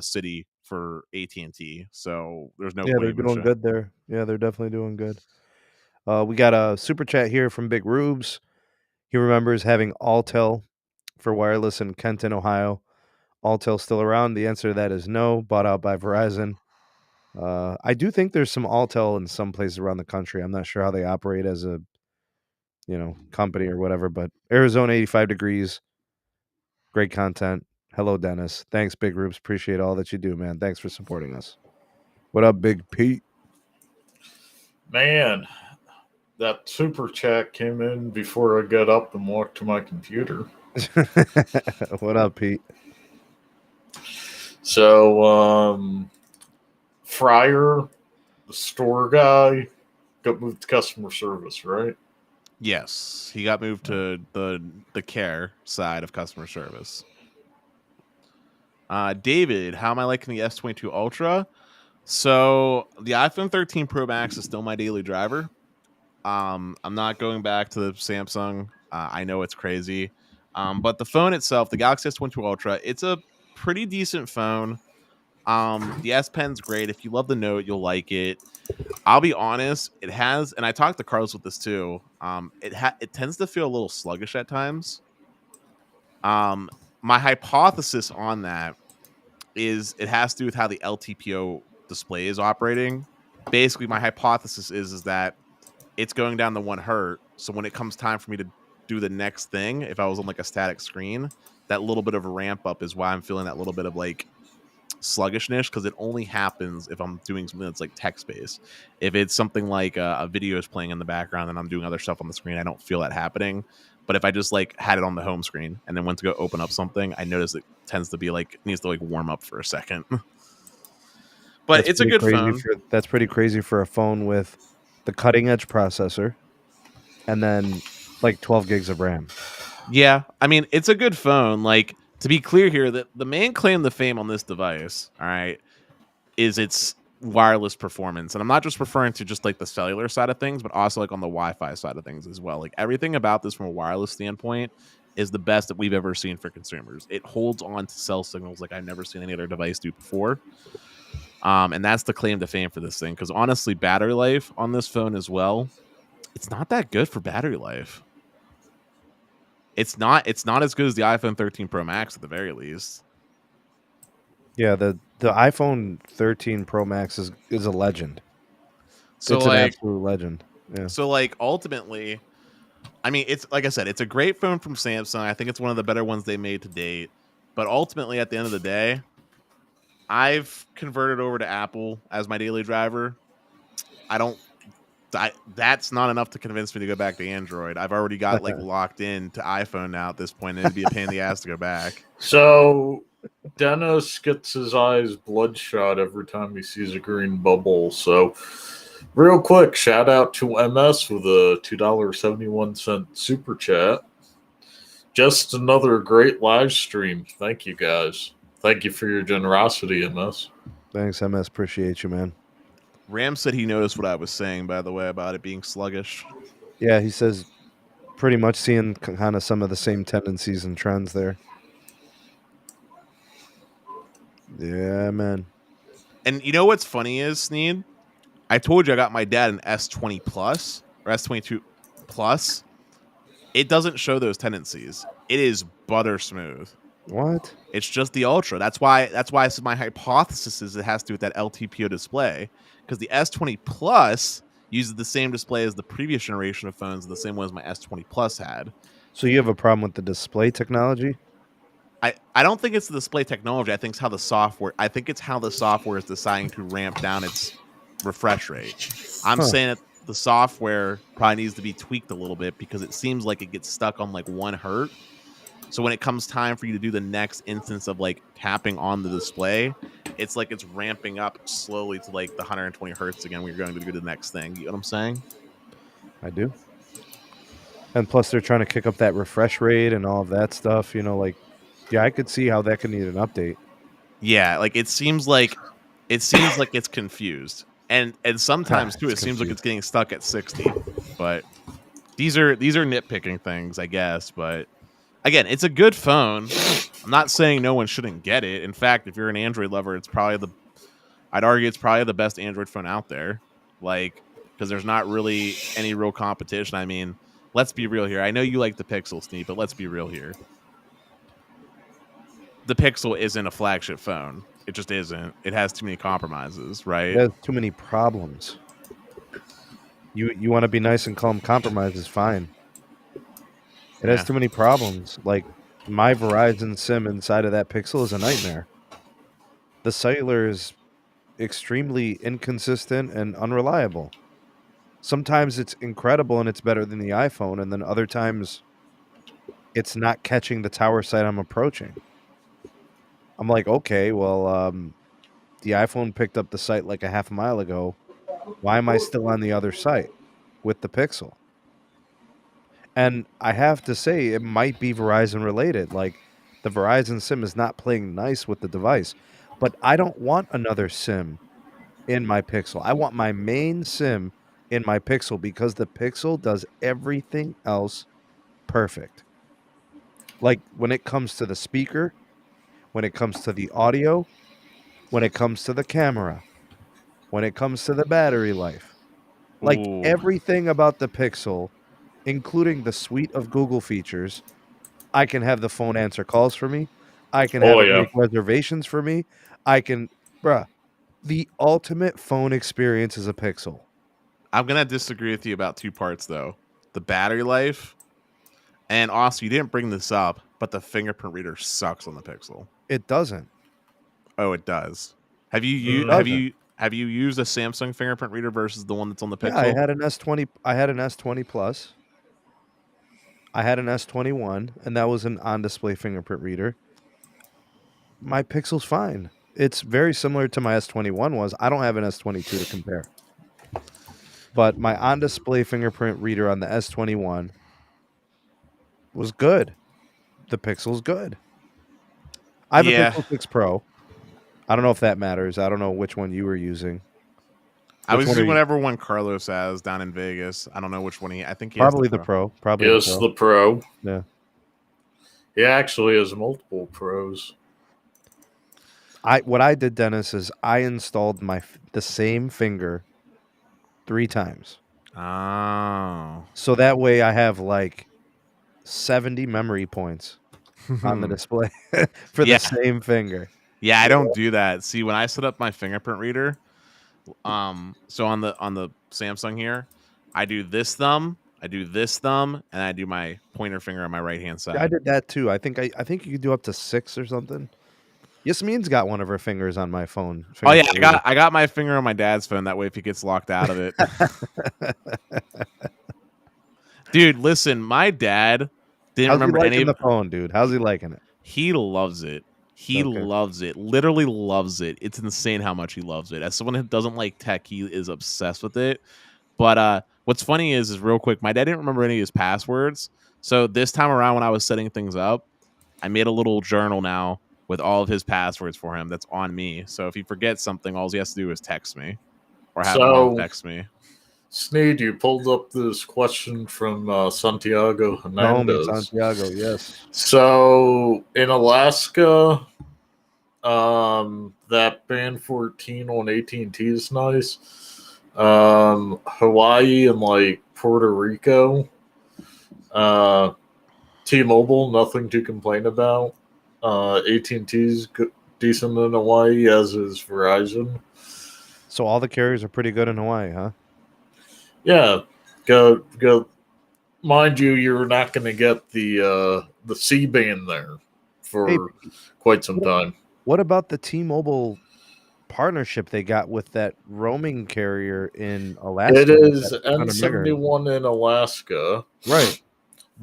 city for AT&T. So there's no Yeah, point they're even doing showing. good there. Yeah, they're definitely doing good. We got a super chat here from Big Rubes. He remembers having Alltel for wireless in Kenton, Ohio. Alltel still around? The answer to that is no, bought out by Verizon. I do think there's some Alltel in some places around the country. I'm not sure how they operate as a company or whatever, but Arizona 85 degrees, great content. Hello, Dennis. Thanks, Big Groups. Appreciate all that you do, man. Thanks for supporting us. What up, Big Pete? Man, that super chat came in before I got up and walked to my computer. What up, Pete? So, Fryer, the store guy, got moved to customer service, right? Yes, he got moved to the care side of customer service. David, how am I liking the S22 Ultra? So the iPhone 13 Pro Max is still my daily driver. I'm not going back to the Samsung. I know it's crazy. But the phone itself, the Galaxy S22 Ultra, it's a pretty decent phone. The S Pen's great. If you love the Note, you'll like it. I'll be honest, it has, and I talked to Carlos with this too. It tends to feel a little sluggish at times. My hypothesis on that is it has to do with how the LTPO display is operating. Basically, my hypothesis is that it's going down to 1 Hz. So when it comes time for me to do the next thing, if I was on like a static screen, that little bit of a ramp up is why I'm feeling that little bit of like sluggishness, because it only happens if I'm doing something that's like text based. If it's something like a video is playing in the background and I'm doing other stuff on the screen, I don't feel that happening. But if I just like had it on the home screen and then went to go open up something, I notice it tends to be like, it needs to like warm up for a second. But it's a good phone. That's pretty crazy for a phone with the cutting edge processor and then like 12 gigs of RAM. Yeah, I mean, it's a good phone. Like, to be clear here, that the main claim to fame on this device, all right, is its wireless performance. And I'm not just referring to just like the cellular side of things, but also like on the Wi-Fi side of things as well. Like, everything about this from a wireless standpoint is the best that we've ever seen for consumers. It holds on to cell signals like I've never seen any other device do before. And that's the claim to fame for this thing. Because honestly, battery life on this phone as well, it's not that good for battery life. It's not as good as the iPhone 13 Pro Max at the very least. Yeah, the iPhone 13 Pro Max is a legend. So it's like, an absolute legend. Yeah. So like ultimately, I mean, it's like I said, it's a great phone from Samsung. I think it's one of the better ones they made to date. But ultimately, at the end of the day, I've converted over to Apple as my daily driver. I don't That's not enough to convince me to go back to Android. I've already got like locked in to iPhone now at this point, and it'd be a pain in the ass to go back. So Dennis gets his eyes bloodshot every time he sees a green bubble. So real quick, shout out to MS with a $2.71 super chat. Just another great live stream. Thank you guys. Thank you for your generosity, MS. Thanks, MS. Appreciate you, man. Ram said he noticed what I was saying, by the way, about it being sluggish. Yeah, he says pretty much seeing kind of some of the same tendencies and trends there. Yeah, man. And you know what's funny is, Sneed? I told you I got my dad an S20 Plus or S22 Plus. It doesn't show those tendencies. It is butter smooth. What? It's just the Ultra. That's why my hypothesis is it has to do with that LTPO display, because the S20 Plus uses the same display as the previous generation of phones, the same one as my S20 Plus had. So you have a problem with the display technology? I don't think it's the display technology. I think it's how the software is deciding to ramp down its refresh rate. I'm saying that the software probably needs to be tweaked a little bit, because it seems like it gets stuck on like 1 hertz. So when it comes time for you to do the next instance of like tapping on the display, it's like it's ramping up slowly to like the 120 hertz again when you're going to do the next thing. You know what I'm saying? I do. And plus they're trying to kick up that refresh rate and all of that stuff, like, yeah, I could see how that could need an update. Yeah, like it seems like it's confused. And sometimes too, it seems like it's getting stuck at 60. But these are nitpicking things, I guess. But again, it's a good phone. I'm not saying no one shouldn't get it. In fact, if you're an Android lover, I'd argue it's probably the best Android phone out there. Like, because there's not really any real competition. I mean, let's be real here. I know you like the Pixel, Steve, but let's be real here. The Pixel isn't a flagship phone. It just isn't. It has too many compromises, right? It has too many problems. You want to be nice and call them compromises, fine. It has too many problems. Like, my Verizon SIM inside of that Pixel is a nightmare. The cellular is extremely inconsistent and unreliable. Sometimes it's incredible and it's better than the iPhone, and then other times it's not catching the tower site I'm approaching. I'm like, okay, well, the iPhone picked up the site like a half a mile ago. Why am I still on the other site with the Pixel? And I have to say, it might be Verizon related. Like, the Verizon SIM is not playing nice with the device. But I don't want another SIM in my Pixel. I want my main SIM in my Pixel, because the Pixel does everything else perfect. Like, when it comes to the speaker, when it comes to the audio, when it comes to the camera, when it comes to the battery life. Like, everything about the Pixel, including the suite of Google features. I can have the phone answer calls for me. I can have it make reservations for me. The ultimate phone experience is a Pixel. I'm going to disagree with you about 2 parts, though. The battery life, and also, you didn't bring this up, but the fingerprint reader sucks on the Pixel. It doesn't. Oh, it does. Have you used a Samsung fingerprint reader versus the one that's on the Pixel? Yeah, I had an S20. I had an S20 Plus. I had an S21, and that was an on-display fingerprint reader. My Pixel's fine. It's very similar to my S21 was. I don't have an S22 to compare. But my on-display fingerprint reader on the S21 was good. The Pixel's good. I have a Pixel 6 Pro. I don't know if that matters. I don't know which one you were using. I was using whatever one Carlos has down in Vegas. I don't know which one I think he probably has the Pro. Probably the Pro. Yeah. He actually has multiple Pros. What I did, Dennis, is I installed the same finger 3 times. Oh. So that way I have like 70 memory points on the display for the same finger. Yeah, I don't do that. See, when I set up my fingerprint reader, so on the Samsung here, I do this thumb, and I do my pointer finger on my right hand side. Yeah, I did that too. I think you could do up to 6 or something. Yasmin's got one of her fingers on my phone. Oh yeah, Finger I got my finger on my dad's phone. That way, if he gets locked out of it, dude. Listen, my dad didn't How's he remember any liking of. the phone, dude? How's he liking it? He loves it. He Okay. loves it. Literally loves it. It's insane how much he loves it. As someone who doesn't like tech, he is obsessed with it. But what's funny is real quick, my dad didn't remember any of his passwords. So this time around when I was setting things up, I made a little journal now with all of his passwords for him that's on me. So if he forgets something, all he has to do is text me or have mom text me. Sneed, you pulled up this question from Santiago Hernandez. Santiago, yes. So in Alaska, that band 14 on AT&T is nice. Hawaii and like Puerto Rico, T-Mobile, nothing to complain about. AT&T's decent in Hawaii, as is Verizon. So all the carriers are pretty good in Hawaii, huh? Yeah, go. Mind you, you're not going to get the C-band there for quite some time. What about the T-Mobile partnership they got with that roaming carrier in Alaska? It is N41 in Alaska. Right.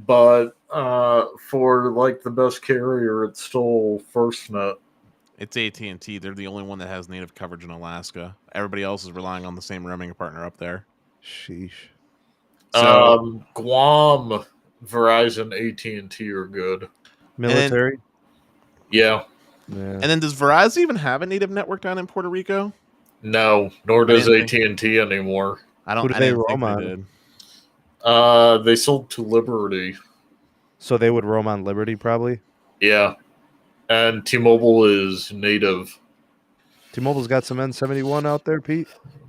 But for like the best carrier, it's still FirstNet. It's AT&T. They're the only one that has native coverage in Alaska. Everybody else is relying on the same roaming partner up there. Sheesh. So Guam, Verizon, AT&T are good. Military? Yeah. And then does Verizon even have a native network down in Puerto Rico? No, nor does AT&T anymore. Who do they roam on? They sold to Liberty. So they would roam on Liberty probably? Yeah. And T-Mobile is native. T-Mobile's got some N71 out there, Pete?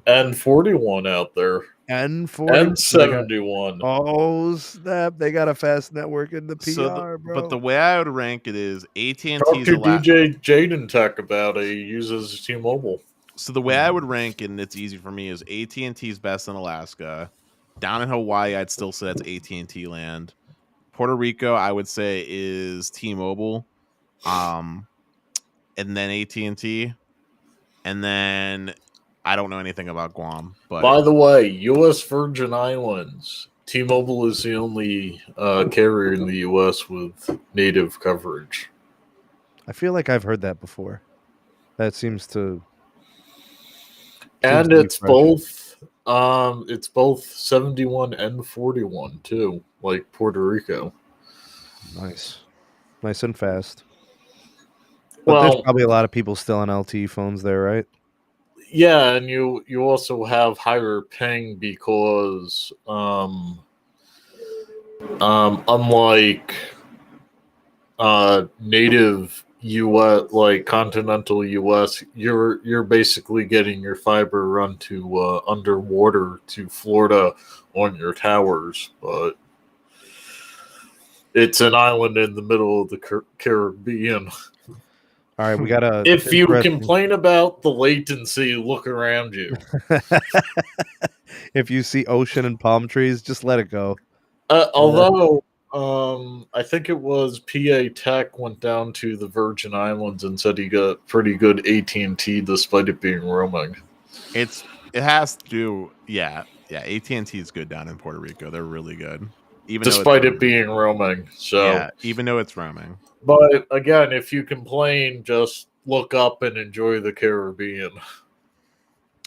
N41 out there. N71. Oh, snap. They got a fast network in the PR, bro. But the way I would rank it is AT&T's Talk to DJ Jaden Tech about it. He uses T-Mobile. So the way I would rank it, and it's easy for me, is AT&T's best in Alaska. Down in Hawaii, I'd still say that's AT&T land. Puerto Rico, I would say, is T-Mobile. And then AT&T. And then I don't know anything about Guam. But by the way, U.S. Virgin Islands, T-Mobile is the only carrier in the U.S. with native coverage. I feel like I've heard that before. That seems to... And it's both 71 and 41 too, like Puerto Rico. Nice and fast. But there's probably a lot of people still on LTE phones there, right? Yeah, and you also have higher ping because unlike native US, like continental US, you're basically getting your fiber run to underwater to Florida on your towers, but it's an island in the middle of the Caribbean. All right, we got to... If you complain about the latency, look around you. If you see ocean and palm trees, just let it go. Although, I think it was PA Tech went down to the Virgin Islands and said he got pretty good AT&T despite it being roaming. It has to do, yeah. AT&T is good down in Puerto Rico. They're really good, despite it being roaming. So yeah, even though it's roaming. But again, if you complain, just look up and enjoy the Caribbean.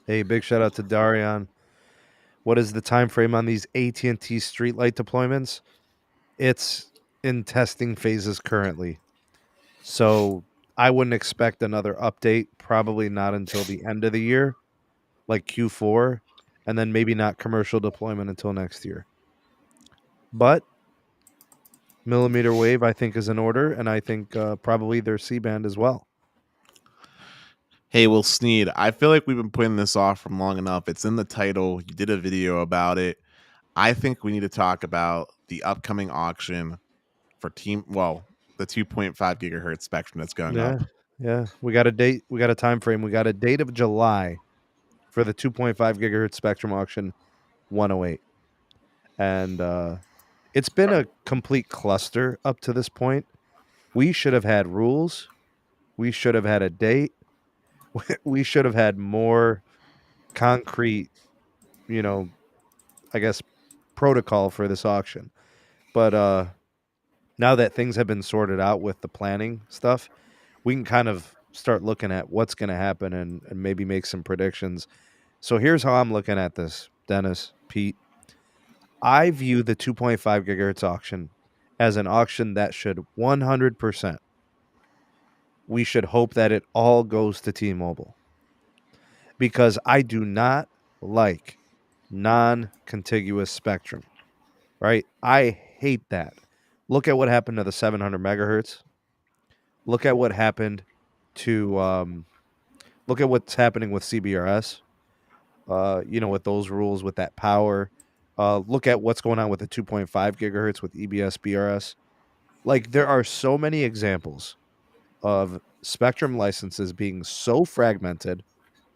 Hey, big shout out to Darian. What is the time frame on these AT&T streetlight deployments? It's in testing phases currently. So I wouldn't expect another update, probably not until the end of the year, like Q4, and then maybe not commercial deployment until next year. But mmWave, I think, is in order, and I think probably their C-band as well. Hey, well, Sneed, I feel like we've been putting this off for long enough. It's in the title. You did a video about it. I think we need to talk about the upcoming auction for the 2.5 gigahertz spectrum that's going up. Yeah. We got a date. We got a time frame. We got a date of July for the 2.5 gigahertz spectrum auction 108. And it's been a complete cluster up to this point. We should have had rules We should have had a date. We should have had more concrete, I guess, protocol for this auction. But now that things have been sorted out with the planning stuff, we can kind of start looking at what's going to happen and maybe make some predictions. So here's how I'm looking at this, Dennis, Pete. I view the 2.5 gigahertz auction as an auction that should 100%. We should hope that it all goes to T-Mobile because I do not like non-contiguous spectrum, right? I hate that. Look at what happened to the 700 megahertz. Look at what happened to look at what's happening with CBRS. With those rules, with that power. Look at what's going on with the 2.5 gigahertz with EBS BRS. Like, there are so many examples of spectrum licenses being so fragmented,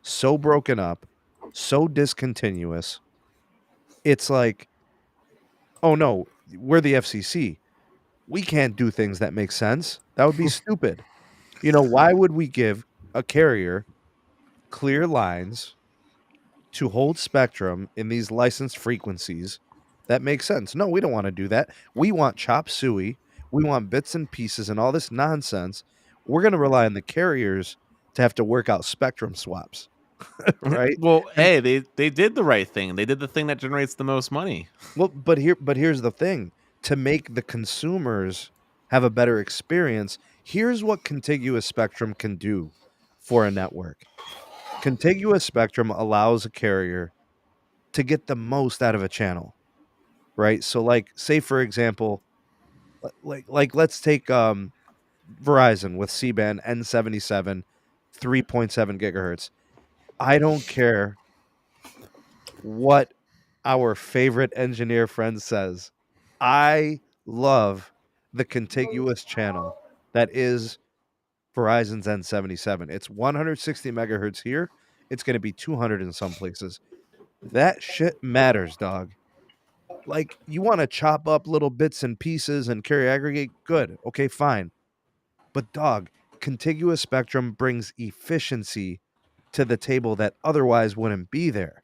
so broken up, so discontinuous. It's like, oh no, we're the FCC. We can't do things that make sense. That would be stupid. Why would we give a carrier clear lines to hold spectrum in these licensed frequencies that make sense? No, we don't want to do that. We want chop suey. We want bits and pieces and all this nonsense. We're going to rely on the carriers to have to work out spectrum swaps, right? Well, And hey, they did the right thing. They did the thing that generates the most money. here's the thing. To make the consumers have a better experience, here's what contiguous spectrum can do for a network. Contiguous spectrum allows a carrier to get the most out of a channel, right? So, like, say for example, like let's take Verizon with C-band N77, 3.7 gigahertz. I don't care what our favorite engineer friend says. I love the contiguous channel that is Verizon's N77. It's 160 megahertz here. It's going to be 200 in some places. That shit matters, dog. Like, you want to chop up little bits and pieces and carry aggregate? Good. Okay, fine. But, dog, contiguous spectrum brings efficiency to the table that otherwise wouldn't be there.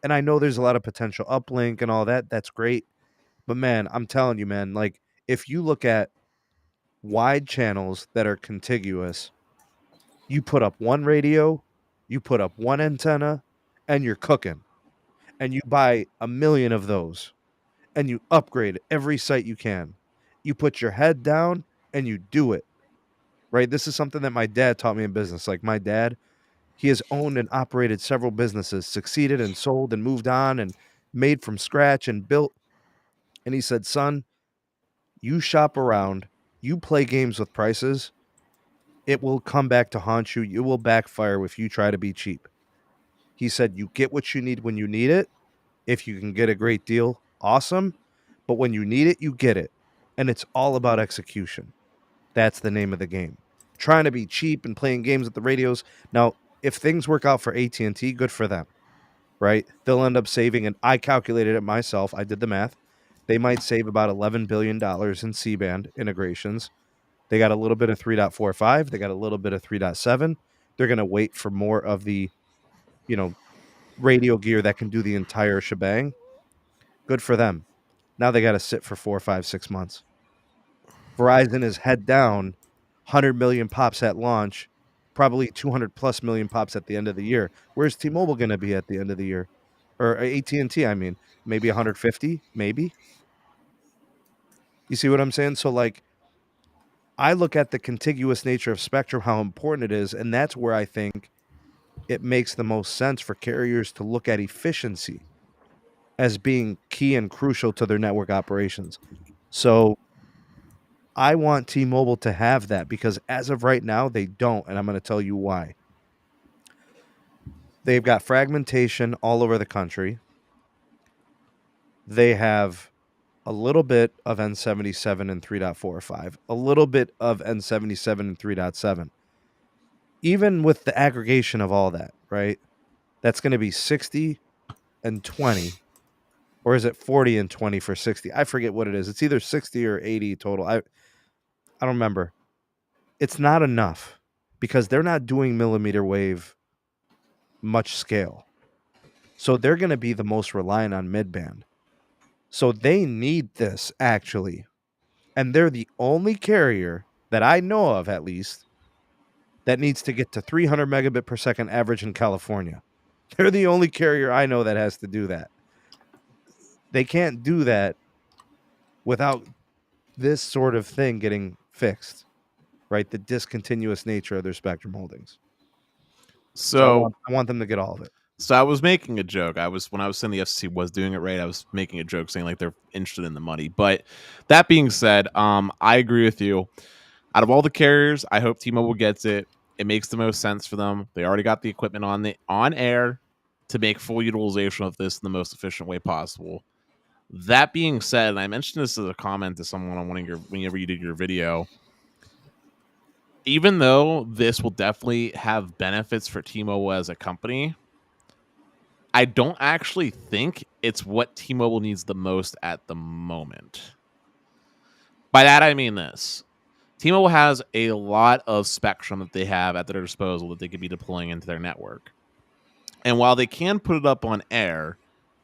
And I know there's a lot of potential uplink and all that. That's great. But, man, I'm telling you, man, like, if you look at wide channels that are contiguous, you put up one radio, you put up one antenna, and you're cooking. And you buy 1 million of those and you upgrade every site you can. You put your head down and you do it, right? This is something that my dad taught me in business. Like, my dad, he has owned and operated several businesses, succeeded and sold and moved on and made from scratch and built. And he said, son, you shop around, you play games with prices, it will come back to haunt you. It will backfire if you try to be cheap. He said, you get what you need when you need it. If you can get a great deal, awesome. But when you need it, you get it. And it's all about execution. That's the name of the game. Trying to be cheap and playing games with the radios. Now, if things work out for AT&T, good for them, right? They'll end up saving, and I calculated it myself. I did the math. They might save about $11 billion in C-band integrations. They got a little bit of 3.45. They got a little bit of 3.7. They're going to wait for more of the, radio gear that can do the entire shebang. Good for them. Now they got to sit for 4, 5, 6 months. Verizon is head down, 100 million pops at launch, probably 200 plus million pops at the end of the year. Where's T-Mobile going to be at the end of the year? Or AT&T, I mean, maybe 150, maybe. You see what I'm saying? So, like, I look at the contiguous nature of spectrum, how important it is, and that's where I think it makes the most sense for carriers to look at efficiency as being key and crucial to their network operations. So I want T-Mobile to have that because as of right now, they don't, and I'm going to tell you why. They've got fragmentation all over the country. They have a little bit of N77 and 3.45, a little bit of N77 and 3.7. Even with the aggregation of all that, right? That's going to be 60 and 20. Or is it 40 and 20 for 60? I forget what it is. It's either 60 or 80 total. I don't remember. it's not enough because they're not doing millimeter wave much scale. So they're going to be the most reliant on mid-band. So they need this, actually. And they're the only carrier that I know of, at least, that needs to get to 300 megabit per second average in California. They're the only carrier I know that has to do that. They can't do that without this sort of thing getting fixed, right? The discontinuous nature of their spectrum holdings. So I want them to get all of it. So I was making a joke. When I was saying the FCC was doing it right, I was making a joke saying like they're interested in the money. But that being said, I agree with you. Out of all the carriers, I hope T-Mobile gets it. It makes the most sense for them. They already got the equipment on air to make full utilization of this in the most efficient way possible. That being said, and I mentioned this as a comment to someone on whenever you did your video, even though this will definitely have benefits for T-Mobile as a company, I don't actually think it's what T-Mobile needs the most at the moment. By that, I mean this. T-Mobile has a lot of spectrum that they have at their disposal that they could be deploying into their network. And while they can put it up on air,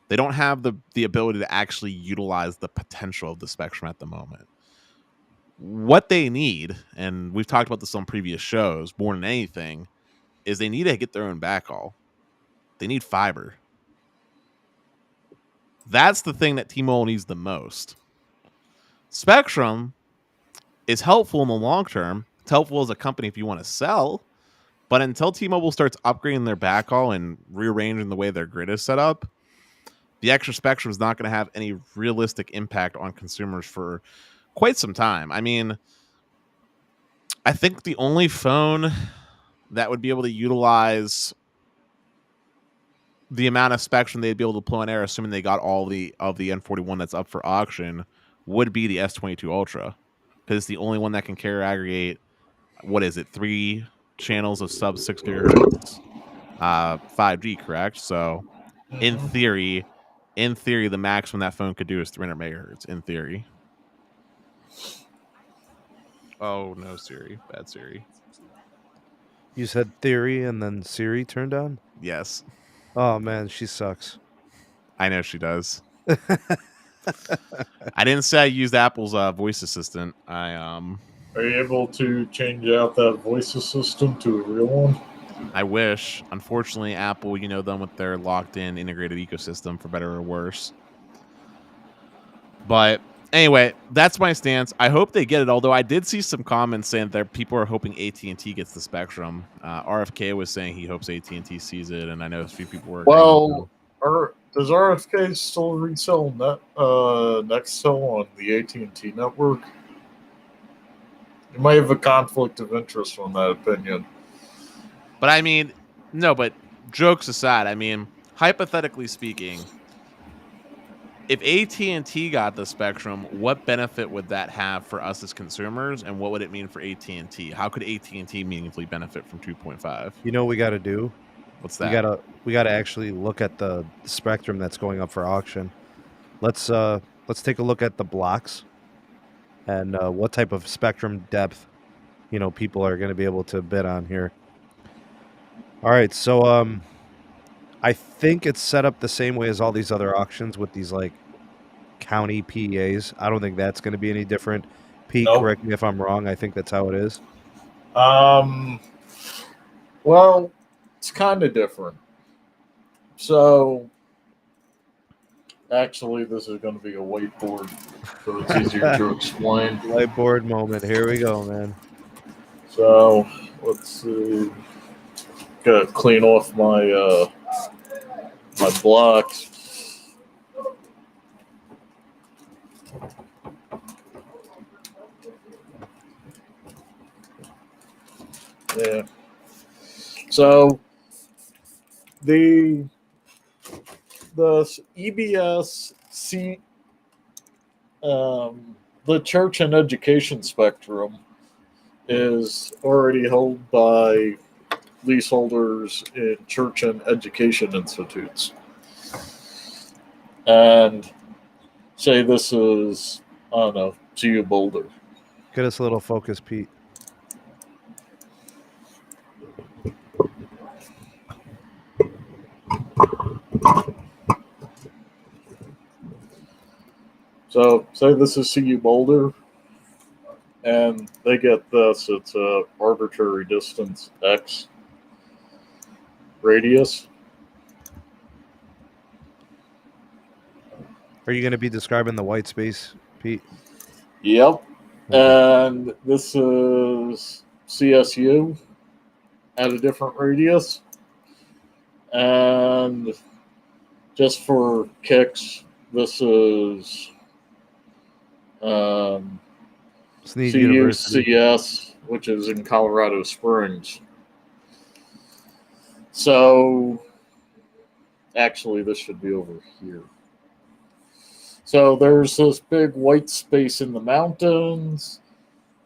they don't have the ability to actually utilize the potential of the spectrum at the moment. What they need, and we've talked about this on previous shows, more than anything, is they need to get their own backhaul. They need fiber. That's the thing that T-Mobile needs the most. Spectrum is helpful in the long term. It's helpful as a company if you want to sell. But until T-Mobile starts upgrading their backhaul and rearranging the way their grid is set up, the extra spectrum is not going to have any realistic impact on consumers for quite some time. I mean, I think the only phone that would be able to utilize the amount of spectrum they'd be able to deploy on air, assuming they got all of the N41 that's up for auction, would be the S22 Ultra, because it's the only one that can carrier aggregate. What is it? 3 channels of sub 6 gigahertz 5G, correct? So, in theory, the maximum that phone could do is 300 megahertz. In theory. Oh no, Siri! Bad Siri. You said theory and then Siri turned on? Yes. Oh man, she sucks. I know she does. I didn't say I used Apple's voice assistant. Are you able to change out that voice assistant to a real one? I wish. Unfortunately, Apple, you know them with their locked-in integrated ecosystem, for better or worse. But anyway, that's my stance. I hope they get it, although I did see some comments saying that people are hoping AT&T gets the spectrum. RFK was saying he hopes AT&T sees it, and I know a few people were does RFK still resell Nextel on the AT&T network? You might have a conflict of interest on that opinion. But I mean, no, but jokes aside, I mean, hypothetically speaking, if AT&T got the spectrum, what benefit would that have for us as consumers, and what would it mean for AT&T? How could AT&T meaningfully benefit from 2.5? You know what we got to do? What's that? We gotta actually look at the spectrum that's going up for auction. Let's take a look at the blocks and what type of spectrum depth, people are going to be able to bid on here. All right, so I think it's set up the same way as all these other auctions with these like county PEAs. I don't think that's going to be any different. Pete, Nope. Correct me if I'm wrong. I think that's how it is. Well, it's kind of different. So, actually, this is going to be a whiteboard, so it's easier to explain. Whiteboard moment. Here we go, man. So, let's see. Gotta clean off my my blocks. Yeah. So the EBS the church and education spectrum is already held by leaseholders in church and education institutes. And say this is, I don't know, to you, Boulder. Get us a little focus, Pete. So, say this is CU Boulder, and they get this. It's a arbitrary distance X radius. Are you going to be describing the white space, Pete? Yep. Okay. And this is CSU at a different radius. And just for kicks, this is Sneed University. CUCS, which is in Colorado Springs. So, actually, this should be over here. So there's this big white space in the mountains,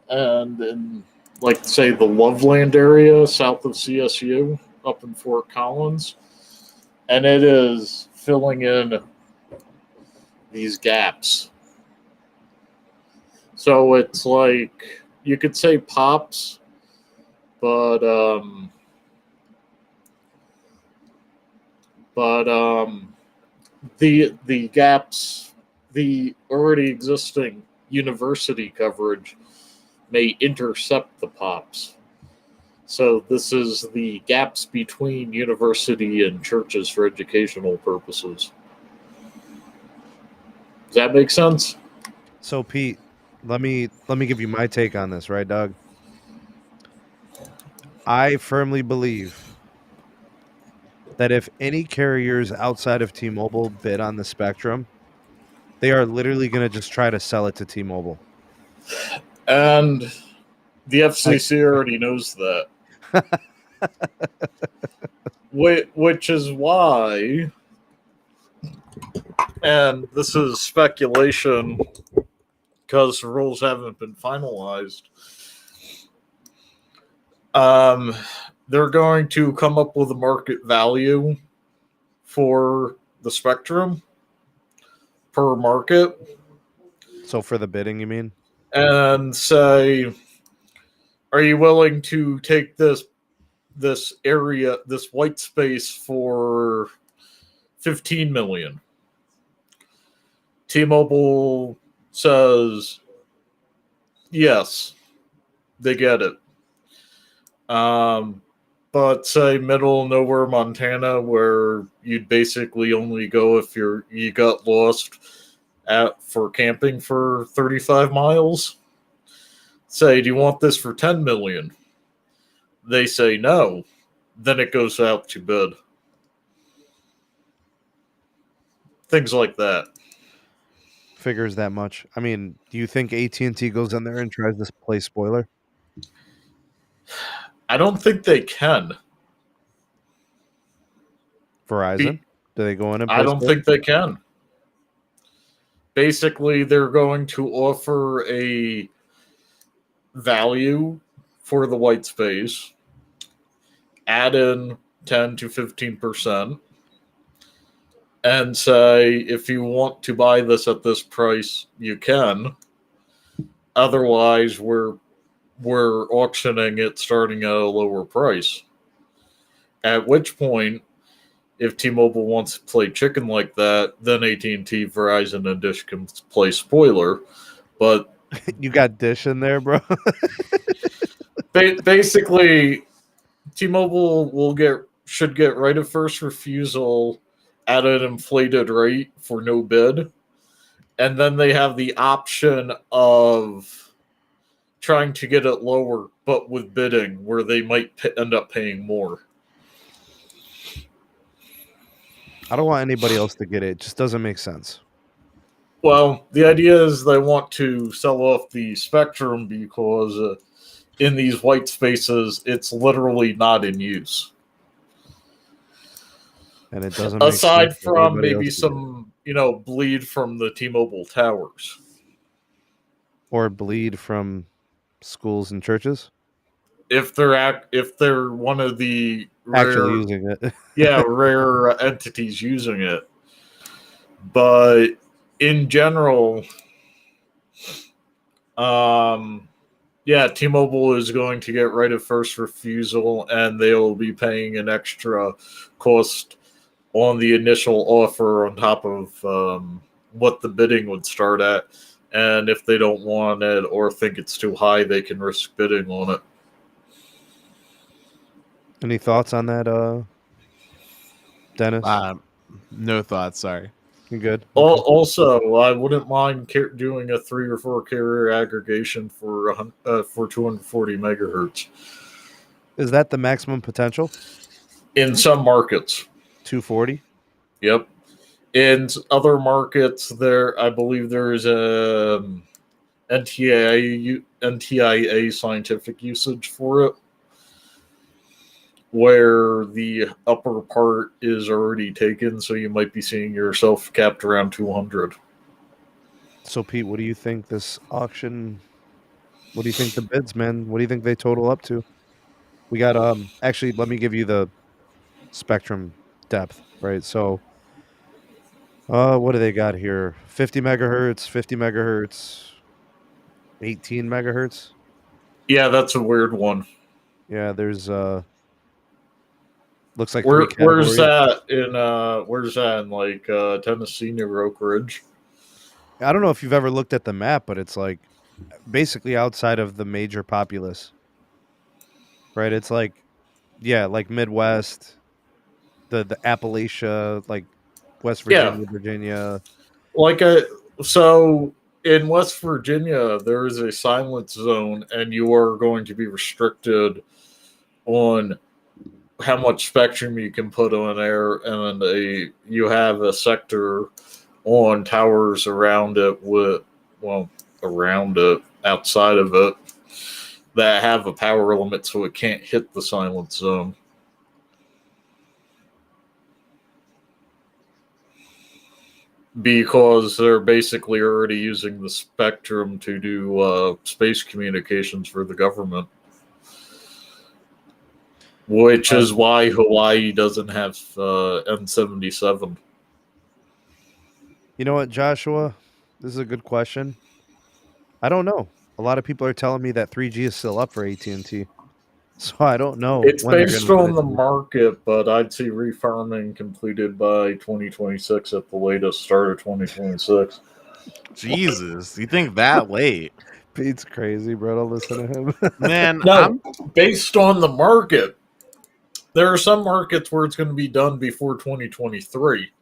and in, like, say, the Loveland area south of CSU, up in Fort Collins, and it is filling in these gaps. So it's like, you could say pops, but the gaps, the already existing university coverage may intercept the pops. So this is the gaps between university and churches for educational purposes. Does that make sense? So, Pete, let me give you my take on this, right, Doug? I firmly believe that if any carriers outside of T-Mobile bid on the spectrum, they are literally going to just try to sell it to T-Mobile. And the FCC already knows that. Which is why, and this is speculation because the rules haven't been finalized, they're going to come up with a market value for the spectrum per market. So for the bidding, you mean? And say, are you willing to take this area, this white space, for $15 million? T-Mobile says yes, they get it. But say middle nowhere Montana, where you'd basically only go if you got lost for camping for 35 miles. Say, do you want this for $10 million? They say no. Then it goes out to bid. Things like that. Figures that much. I mean, do you think AT&T goes in there and tries to play spoiler? I don't think they can. Verizon? Do they go in and play I don't spoiler? think they can. Basically, they're going to offer a value for the white space, add in 10 to 15%, and say, if you want to buy this at this price, you can. Otherwise, we're auctioning it starting at a lower price. At which point, if T-Mobile wants to play chicken like that, then AT&T, Verizon, and Dish can play spoiler. But you got Dish in there, bro. Basically, T-Mobile should get right of first refusal at an inflated rate for no bid, and then they have the option of trying to get it lower, but with bidding, where they might end up paying more. I don't want anybody else to get it. It just doesn't make sense. Well, the idea is they want to sell off the spectrum because in these white spaces, it's literally not in use. And it doesn't make aside sense from maybe some, bleed from the T-Mobile towers. Or bleed from schools and churches? If they're one of the actually using it. rare entities using it. But in general, T-Mobile is going to get right of first refusal, and they'll be paying an extra cost on the initial offer on top of what the bidding would start at. And if they don't want it or think it's too high, they can risk bidding on it. Any thoughts on that, Dennis? No thoughts. Sorry. You good? Okay. Also, I wouldn't mind doing a 3 or 4 carrier aggregation for 240 megahertz Is that the maximum potential? in some markets. 240? Yep. In other markets, I believe there is a NTIA scientific usage for it, where the upper part is already taken, so you might be seeing yourself capped around 200. So, Pete, what do you think this auction? What do you think the bids, man? What do you think they total up to? We got actually, let me give you the spectrum depth, right? So, what do they got here? 50 megahertz, 50 megahertz, 18 megahertz. Yeah, that's a weird one. Yeah, there's looks like Where's 3 categories. where's that in like Tennessee, near Oak Ridge? I don't know if you've ever looked at the map, but it's like basically outside of the major populace. Right? It's like like Midwest, the Appalachia, like West Virginia, Virginia. Like so in West Virginia, there is a silence zone, and you are going to be restricted on how much spectrum you can put on air, and you have a sector on towers around it outside of it, that have a power limit, so it can't hit the silence zone. Because they're basically already using the spectrum to do space communications for the government. Which is why Hawaii doesn't have N77. You know what, Joshua? This is a good question. I don't know. A lot of people are telling me that 3G is still up for AT&T. So I don't know. It's based on the market, but I'd see refarming completed by 2026 at the latest, start of 2026. Jesus, you think that late? Pete's crazy, bro. Don't listen to him. Man, no, based on the market. There are some markets where it's going to be done before 2023.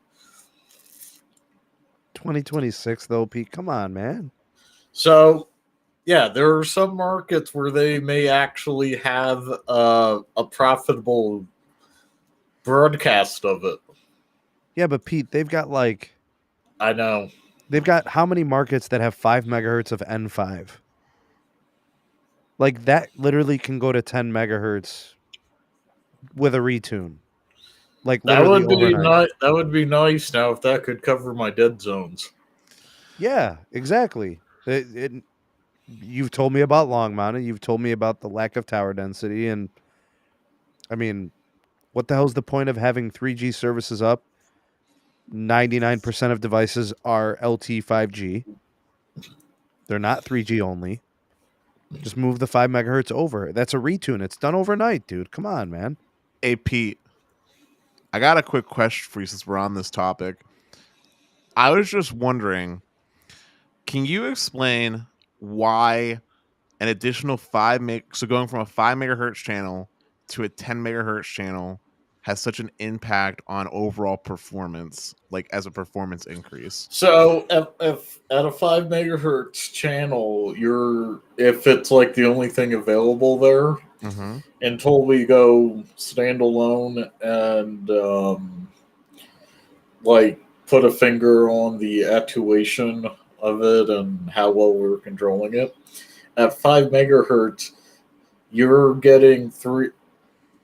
2026, though, Pete. Come on, man. So, yeah, there are some markets where they may actually have a profitable broadcast of it. Yeah, but Pete, they've got like... I know. They've got how many markets that have 5 megahertz of N5? Like, that literally can go to 10 megahertz with a retune. Like, that would be overnight. that would be nice now if that could cover my dead zones. Yeah, exactly. You've told me about Long Mountain. You've told me about the lack of tower density. And, I mean, what the hell's the point of having 3G services up? 99% of devices are LTE 5G. They're not 3G only. Just move the 5 megahertz over. That's a retune. It's done overnight, dude. Come on, man. Hey, Pete, I got a quick question for you since we're on this topic. I was just wondering, can you explain why an additional so going from a 5 megahertz channel to a 10 megahertz channel has such an impact on overall performance, like as a performance increase? So if at a 5 megahertz channel, if it's like the only thing available there, until we go standalone and like put a finger on the attenuation of it and how well we're controlling it, at 5 megahertz, you're getting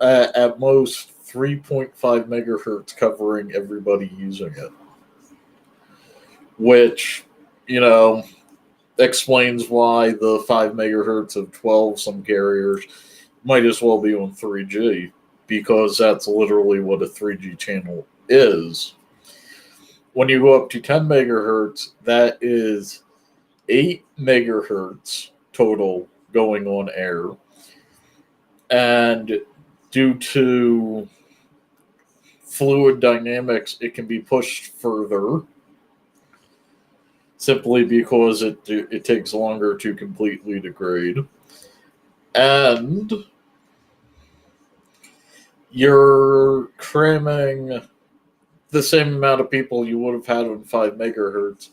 at most 3.5 megahertz covering everybody using it, which, explains why the 5 megahertz of 12 some carriers might as well be on 3G, because that's literally what a 3G channel is. When you go up to 10 megahertz, that is 8 megahertz total going on air. And due to fluid dynamics, it can be pushed further simply because it takes longer to completely degrade. And you're cramming the same amount of people you would have had on 5 megahertz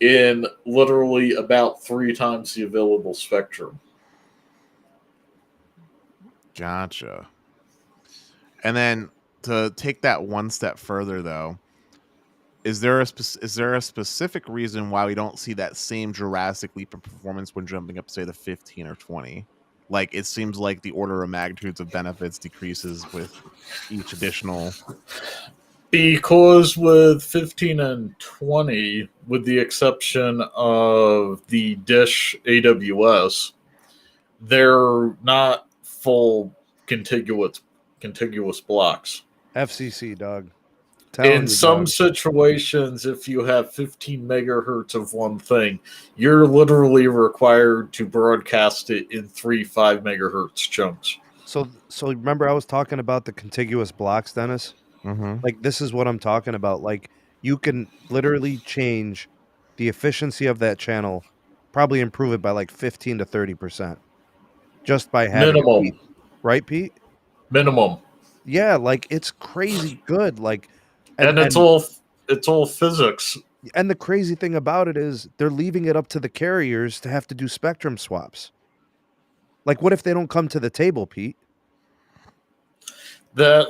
in literally about 3 times the available spectrum. Gotcha. And then to take that one step further, though, is there a specific reason why we don't see that same drastic leap of performance when jumping up, say, the 15 or 20? Like, it seems like the order of magnitudes of benefits decreases with each additional. Because with 15 and 20, with the exception of the Dish AWS, they're not full contiguous blocks. FCC, dog. In some situations, if you have 15 megahertz of one thing, you're literally required to broadcast it in 3 5 megahertz chunks. So remember I was talking about the contiguous blocks, Dennis? Mm-hmm. Like, this is what I'm talking about. Like, you can literally change the efficiency of that channel, probably improve it by like 15 to 30% just by having Minimum. it, right, Pete? Minimum. Yeah, like, it's crazy good. Like, and it's all physics. And the crazy thing about it is they're leaving it up to the carriers to have to do spectrum swaps. Like, what if they don't come to the table, Pete? Then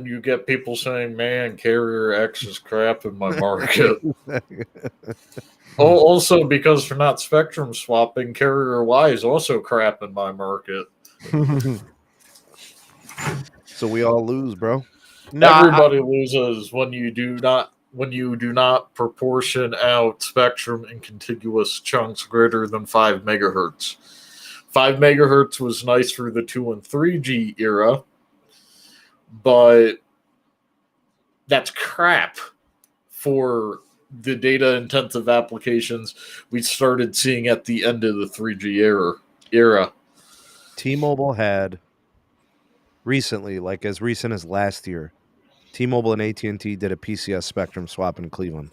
you get people saying, "Man, carrier X is crap in my market." Also, because they're not spectrum swapping, carrier Y is also crap in my market. So we all lose, bro. No, everybody loses when you do not proportion out spectrum in contiguous chunks greater than 5 megahertz. 5 megahertz was nice for the 2 and 3G era, but that's crap for the data-intensive applications we started seeing at the end of the 3G era. T-Mobile had recently, like as recent as last year, T-Mobile and AT&T did a PCS spectrum swap in Cleveland.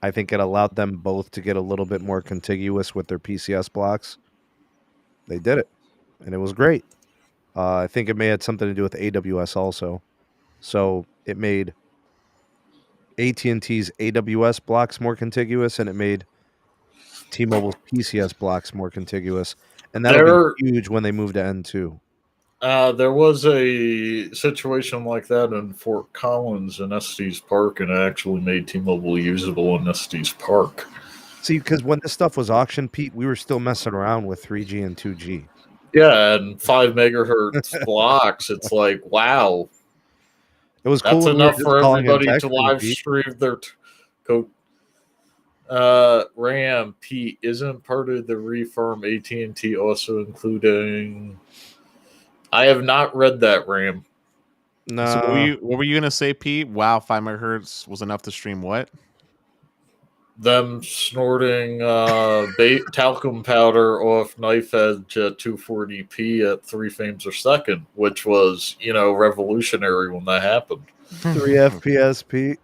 I think it allowed them both to get a little bit more contiguous with their PCS blocks. They did it, and it was great. I think it may have something to do with AWS also. So it made AT&T's AWS blocks more contiguous, and it made T-Mobile's PCS blocks more contiguous. And that'll be huge when they move to N2. There was a situation like that in Fort Collins in Estes Park, and it actually made T-Mobile usable in Estes Park. See, because when this stuff was auctioned, Pete, we were still messing around with 3G and 2G. Yeah, and 5 megahertz blocks. It's like, wow. It was That's cool. enough for everybody to live stream their RAM. Pete, isn't part of the refarm AT&T also including... I have not read that, RAM. No. So what were you going to say, Pete? Wow, 5 megahertz was enough to stream what? Them snorting talcum powder off knife edge at 240p at 3 frames a second, which was, revolutionary when that happened. 3 FPS, Pete.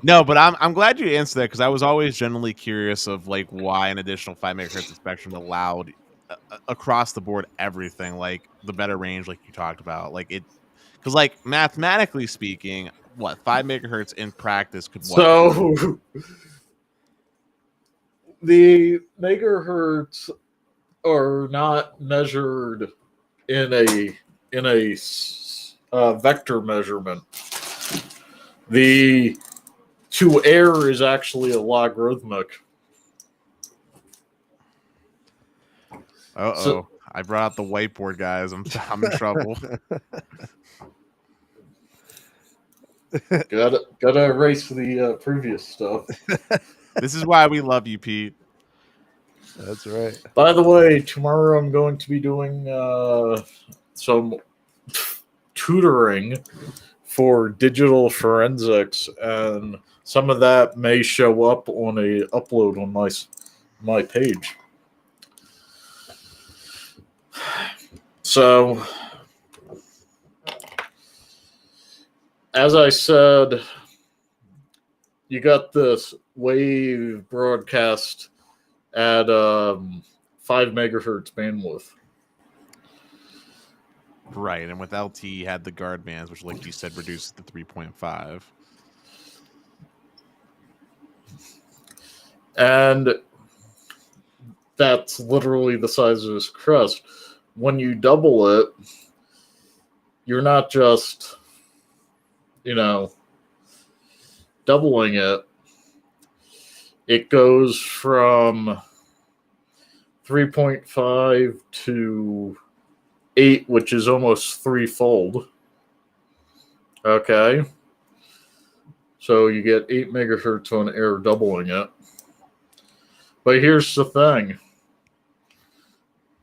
No, but I'm glad you answered that, because I was always generally curious of like why an additional 5 megahertz of spectrum allowed across the board everything, like the better range, like you talked about, like it, because like mathematically speaking, what 5 megahertz in practice could what? So the megahertz are not measured in a vector measurement. The to air is actually a logarithmic. So, I brought out the whiteboard, guys. I'm in trouble. Gotta erase the previous stuff. This is why we love you, Pete. That's right. By the way, tomorrow I'm going to be doing some tutoring for digital forensics, and some of that may show up on a upload on my page. So, as I said, you got this wave broadcast at 5 megahertz bandwidth. Right, and with LTE, you had the guard bands, which, like you said, reduces to 3.5. And that's literally the size of this crust. When you double it, you're not just, doubling it. It goes from 3.5 to 8, which is almost threefold. Okay. So you get 8 megahertz on air, doubling it. But here's the thing.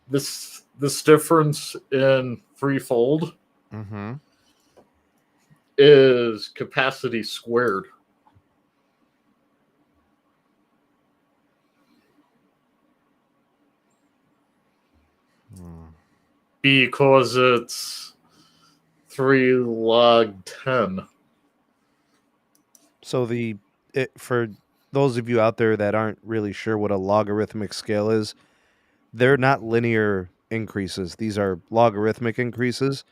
This difference in threefold is capacity squared. Because it's 3 log 10. So for those of you out there that aren't really sure what a logarithmic scale is, they're not linear increases. These are logarithmic increases.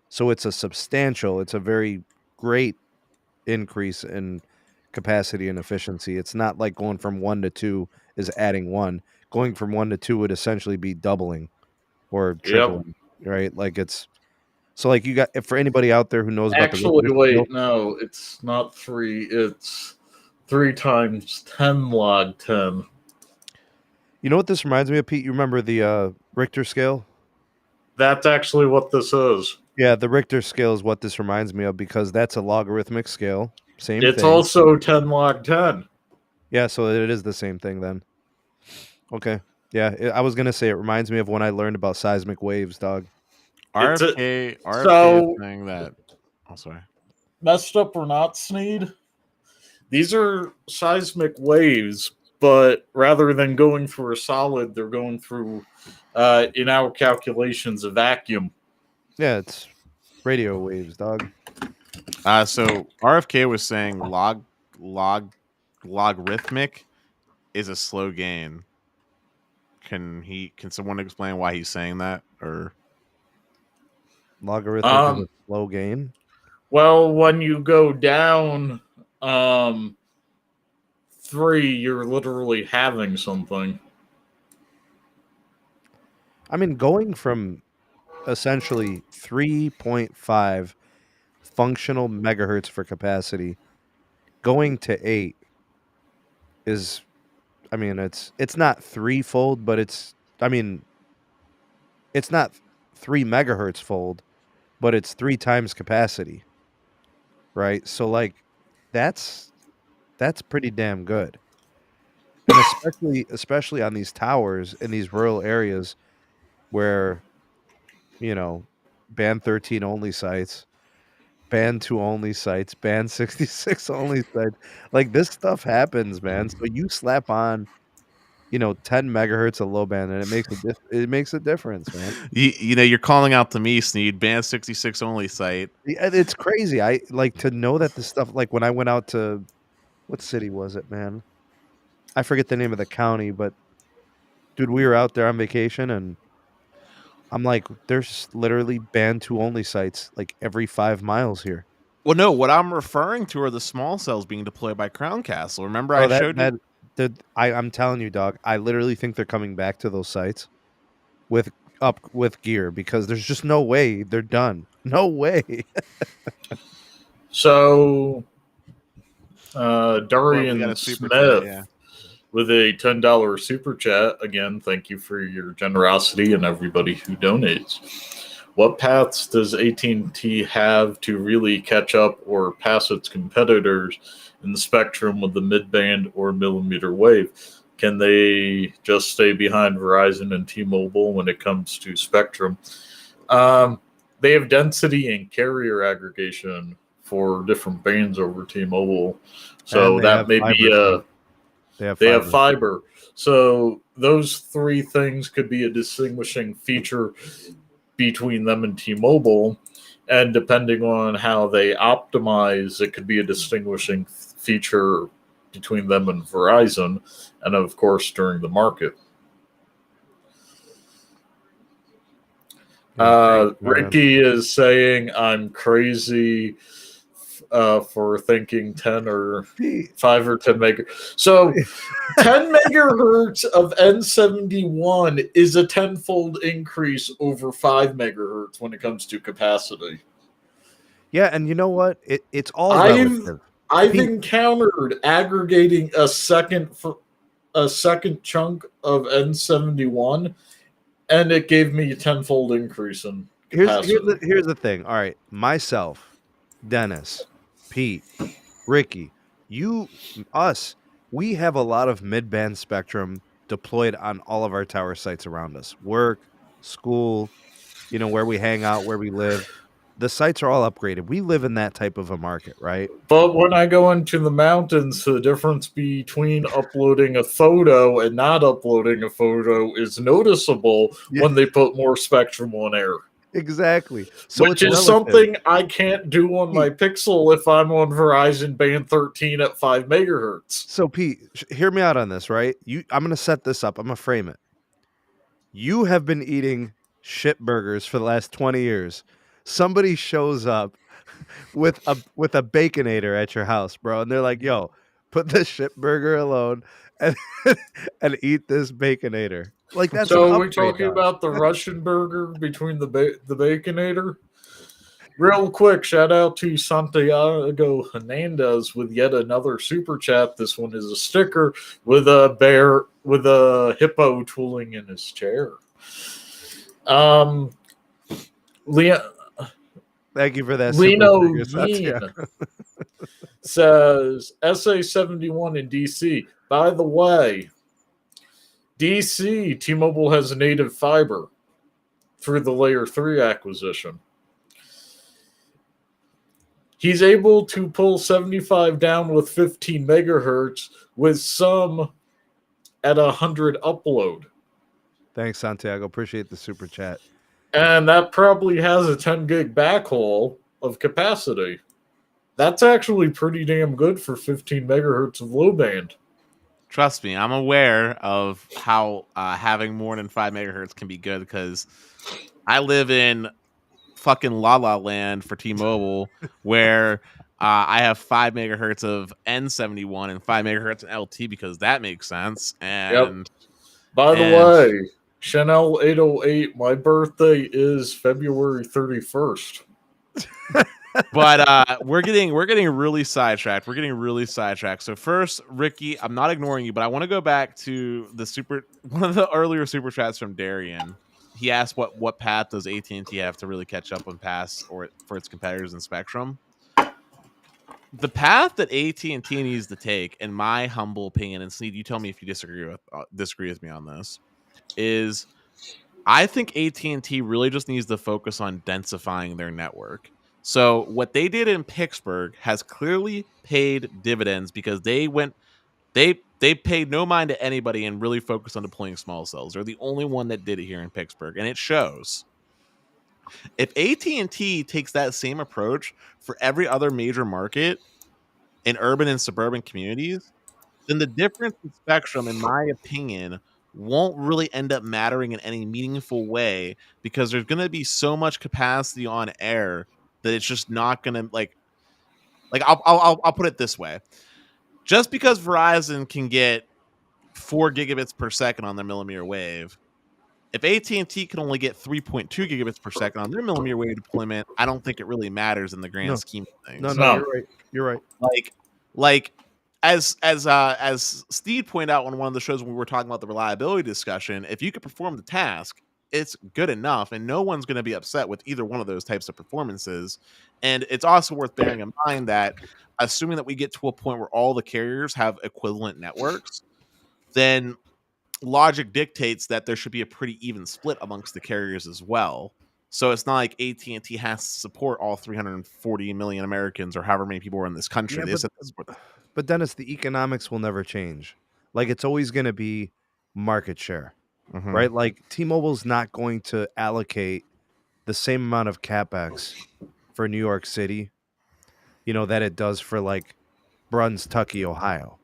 So it's a very great increase in capacity and efficiency. It's not like going from 1 to 2 is adding 1. Going from 1 to 2 would essentially be doubling or tripling, right? Like you got, for anybody out there who knows about Actually, wait, no, it's not 3. It's 3 times 10 log 10. You know what this reminds me of, Pete? You remember the Richter scale? That's actually what this is. Yeah, the Richter scale is what this reminds me of because that's a logarithmic scale. Same It's thing. also 10 log 10. Yeah, so it is the same thing then. Okay. Yeah, I was going to say it reminds me of when I learned about seismic waves, dog. RFK is saying that. Oh, sorry. Messed up or not, Sneed? These are seismic waves, but rather than going through a solid, they're going through, in our calculations, a vacuum. Yeah, it's radio waves, dog. So RFK was saying logarithmic is a slow gain. Can someone explain why he's saying that? Or logarithmic is a slow gain? Well, when you go down 3, you're literally having something. I mean, going from essentially 3.5 functional megahertz for capacity, going to 8 is, I mean, it's not threefold, but it's not 3 megahertz fold, but it's 3 times capacity, right? So like, that's pretty damn good, and especially on these towers in these rural areas where band 13 only sites, band 2 only sites, band 66 only sites. Like this stuff happens, man. So you slap on 10 megahertz of low band and it makes a difference, man. You're calling out to me, Sneed, band 66 only site. Yeah, it's crazy. I like to know that this stuff, like when I went out to, what city was it, man? I forget the name of the county, but dude, we were out there on vacation and I'm like, there's literally band 2 only sites like every 5 miles here. Well, no, what I'm referring to are the small cells being deployed by Crown Castle. Remember, I showed you. I'm telling you, dog. I literally think they're coming back to those sites with gear because there's just no way they're done. No way. So, Darian Smith with a $10 super chat. Again, thank you for your generosity and everybody who donates. What paths does AT&T have to really catch up or pass its competitors in the spectrum with the mid-band or millimeter wave? Can they just stay behind Verizon and T-Mobile when it comes to spectrum? They have density and carrier aggregation for different bands over T-Mobile. So that may be they have fiber. So those 3 things could be a distinguishing feature. between them and T-Mobile, and depending on how they optimize, it could be a distinguishing feature between them and Verizon, and of course during the market. Ricky is saying I'm crazy for thinking 10 or 5 or 10 megahertz. So 10 megahertz of N71 is a tenfold increase over 5 megahertz when it comes to capacity. Yeah, and you know what? It's all relative. I've encountered aggregating a second chunk of N71, and it gave me a tenfold increase in capacity. Here's the thing. All right, myself, Dennis, Pete, Ricky, us, we have a lot of mid-band spectrum deployed on all of our tower sites around us. Work, school, where we hang out, where we live. The sites are all upgraded. We live in that type of a market, right? But when I go into the mountains, the difference between uploading a photo and not uploading a photo is noticeable when they put more spectrum on air. Exactly. So which is something I can't do on my Pixel if I'm on Verizon band 13 at 5 megahertz. So Pete, hear me out on this, right? I'm going to set this up. I'm going to frame it. You have been eating shit burgers for the last 20 years. Somebody shows up with a Baconator at your house, bro, and they're like, "Yo, put this shit burger alone and eat this Baconator." Like that's so. Are we talking about the Russian burger between the Baconator? Real quick, shout out to Santiago Hernandez with yet another super chat. This one is a sticker with a bear with a hippo tooling in his chair. Thank you for that. Lino says SA71 in DC. By the way, DC, T-Mobile has a native fiber through the Layer 3 acquisition. He's able to pull 75 down with 15 megahertz with some at 100 upload. Thanks, Santiago. Appreciate the super chat. And that probably has a 10 gig backhaul of capacity. That's actually pretty damn good for 15 megahertz of low band. Trust me, I'm aware of how having more than 5 megahertz can be good because I live in fucking La La Land for T-Mobile where I have 5 megahertz of N71 and 5 megahertz of LT because that makes sense. And by the way, Chanel 808, my birthday is February 31st. But we're getting really sidetracked. So first, Ricky, I'm not ignoring you, but I want to go back to one of the earlier super chats from Darian. He asked what path does AT&T have to really catch up on pass or for its competitors in spectrum. The path that AT&T needs to take, in my humble opinion, and Sneed, you tell me if you disagree with me on this, is I think AT&T really just needs to focus on densifying their network. So what they did in Pittsburgh has clearly paid dividends because they paid no mind to anybody and really focused on deploying small cells. They're the only one that did it here in Pittsburgh, and it shows. If AT&T takes that same approach for every other major market in urban and suburban communities, then the difference in spectrum, in my opinion, won't really end up mattering in any meaningful way because there's going to be so much capacity on air that it's just not going to like I'll put it this way. Just because Verizon can get 4 gigabits per second on their millimeter wave, if AT&T can only get 3.2 gigabits per second on their millimeter wave deployment, I don't think it really matters in the grand scheme of things. No, you're right. Like as Steve pointed out on one of the shows when we were talking about the reliability discussion, if you could perform the task, it's good enough, and no one's going to be upset with either one of those types of performances. And it's also worth bearing in mind that assuming that we get to a point where all the carriers have equivalent networks, then logic dictates that there should be a pretty even split amongst the carriers as well. So it's not like AT&T has to support all 340 million Americans or however many people are in this country. Yeah, but Dennis, the economics will never change. Like it's always going to be market share, right? Like T-Mobile's not going to allocate the same amount of capex for New York City, that it does for like Tucky, Ohio.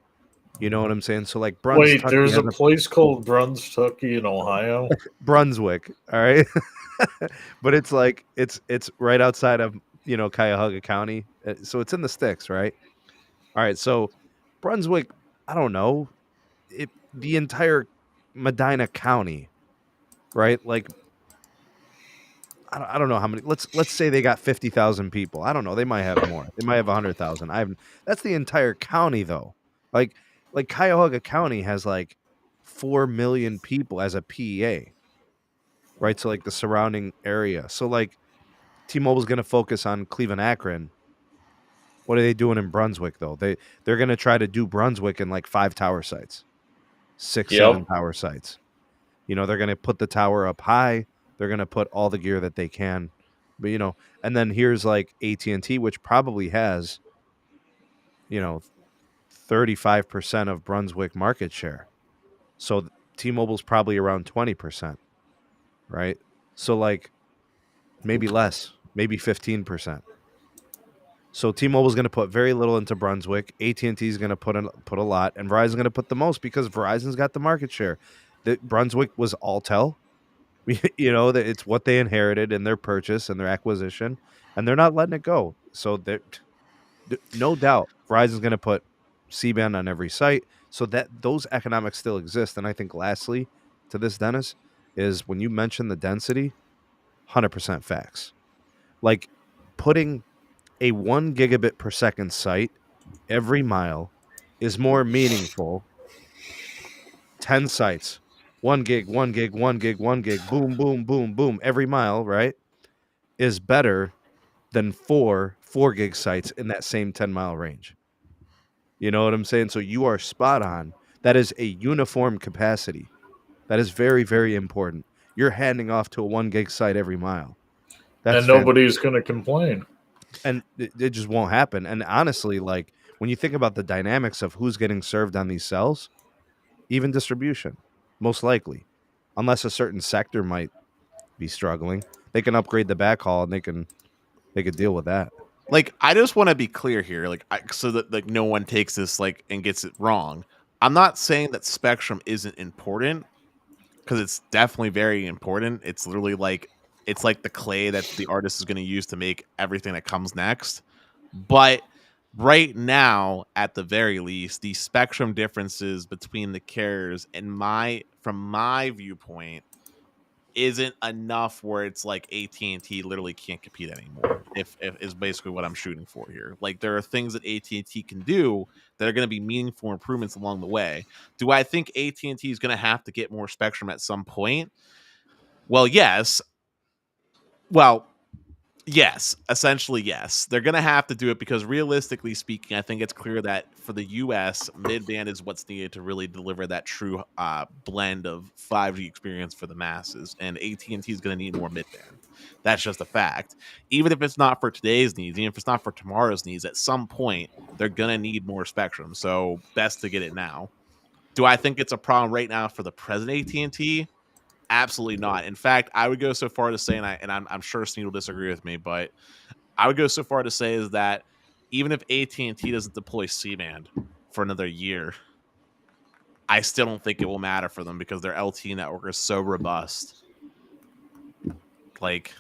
You know what I'm saying? So like Wait, Tucky there's has a place called Tucky in Ohio? Brunswick, all right? But it's like it's right outside of, Cuyahoga County. So it's in the sticks, right? All right, so Brunswick, I don't know, the entire Medina County, right? Like I don't know how many. Let's say they got 50,000 people. I don't know. They might have more. They might have 100,000. That's the entire county though. Like Cuyahoga County has like 4 million people as a PEA, right? So like the surrounding area. So like T-Mobile's going to focus on Cleveland, Akron. What are they doing in Brunswick though? They're going to try to do Brunswick in like 5 tower sites, 6, 7 Yep. tower sites. They're going to put the tower up high. They're going to put all the gear that they can. But and then here's like AT&T, which probably has, 35% of Brunswick market share. So T-Mobile's probably around 20%, right? So like maybe less, maybe 15%. So T-Mobile's going to put very little into Brunswick. AT&T is going to put a lot, and Verizon's going to put the most because Verizon's got the market share. Brunswick was Alltel. That it's what they inherited in their purchase and their acquisition, and they're not letting it go. So no doubt Verizon's going to put C-band on every site, so that those economics still exist. And I think lastly to this, Dennis, is when you mention the density, 100% facts. Like putting a 1 gigabit per second site every mile is more meaningful. 10 sites, 1 gig, 1 gig, 1 gig, 1 gig, boom, boom, boom, boom, every mile, right, is better than 4 gig sites in that same 10-mile range. You know what I'm saying? So you are spot on. That is a uniform capacity. That is very, very important. You're handing off to a 1 gig site every mile. That's and nobody's going to complain. And it just won't happen. And honestly, like when you think about the dynamics of who's getting served on these cells, even distribution, most likely, unless a certain sector might be struggling, they can upgrade the backhaul and they could deal with that. Like, I just want to be clear here, like, so that like no one takes this like and gets it wrong. I'm not saying that spectrum isn't important, because it's definitely very important. It's literally like it's like the clay that the artist is going to use to make everything that comes next. But right now, at the very least, the spectrum differences between the carriers, from my viewpoint, isn't enough where it's like AT&T literally can't compete anymore. If is basically what I'm shooting for here. Like there are things that AT&T can do that are going to be meaningful improvements along the way. Do I think AT&T is going to have to get more spectrum at some point? Well, yes. Well, yes, essentially, yes. They're going to have to do it because realistically speaking, I think it's clear that for the US, mid-band is what's needed to really deliver that true blend of 5G experience for the masses. And AT&T is going to need more mid-band. That's just a fact. Even if it's not for today's needs, even if it's not for tomorrow's needs, at some point, they're going to need more spectrum. So best to get it now. Do I think it's a problem right now for the present AT&T? Absolutely not. In fact, I would go so far to say, and I'm sure Sneed will disagree with me, but I would go so far to say is that even if AT&T doesn't deploy C-band for another year, I still don't think it will matter for them because their LTE network is so robust. Like,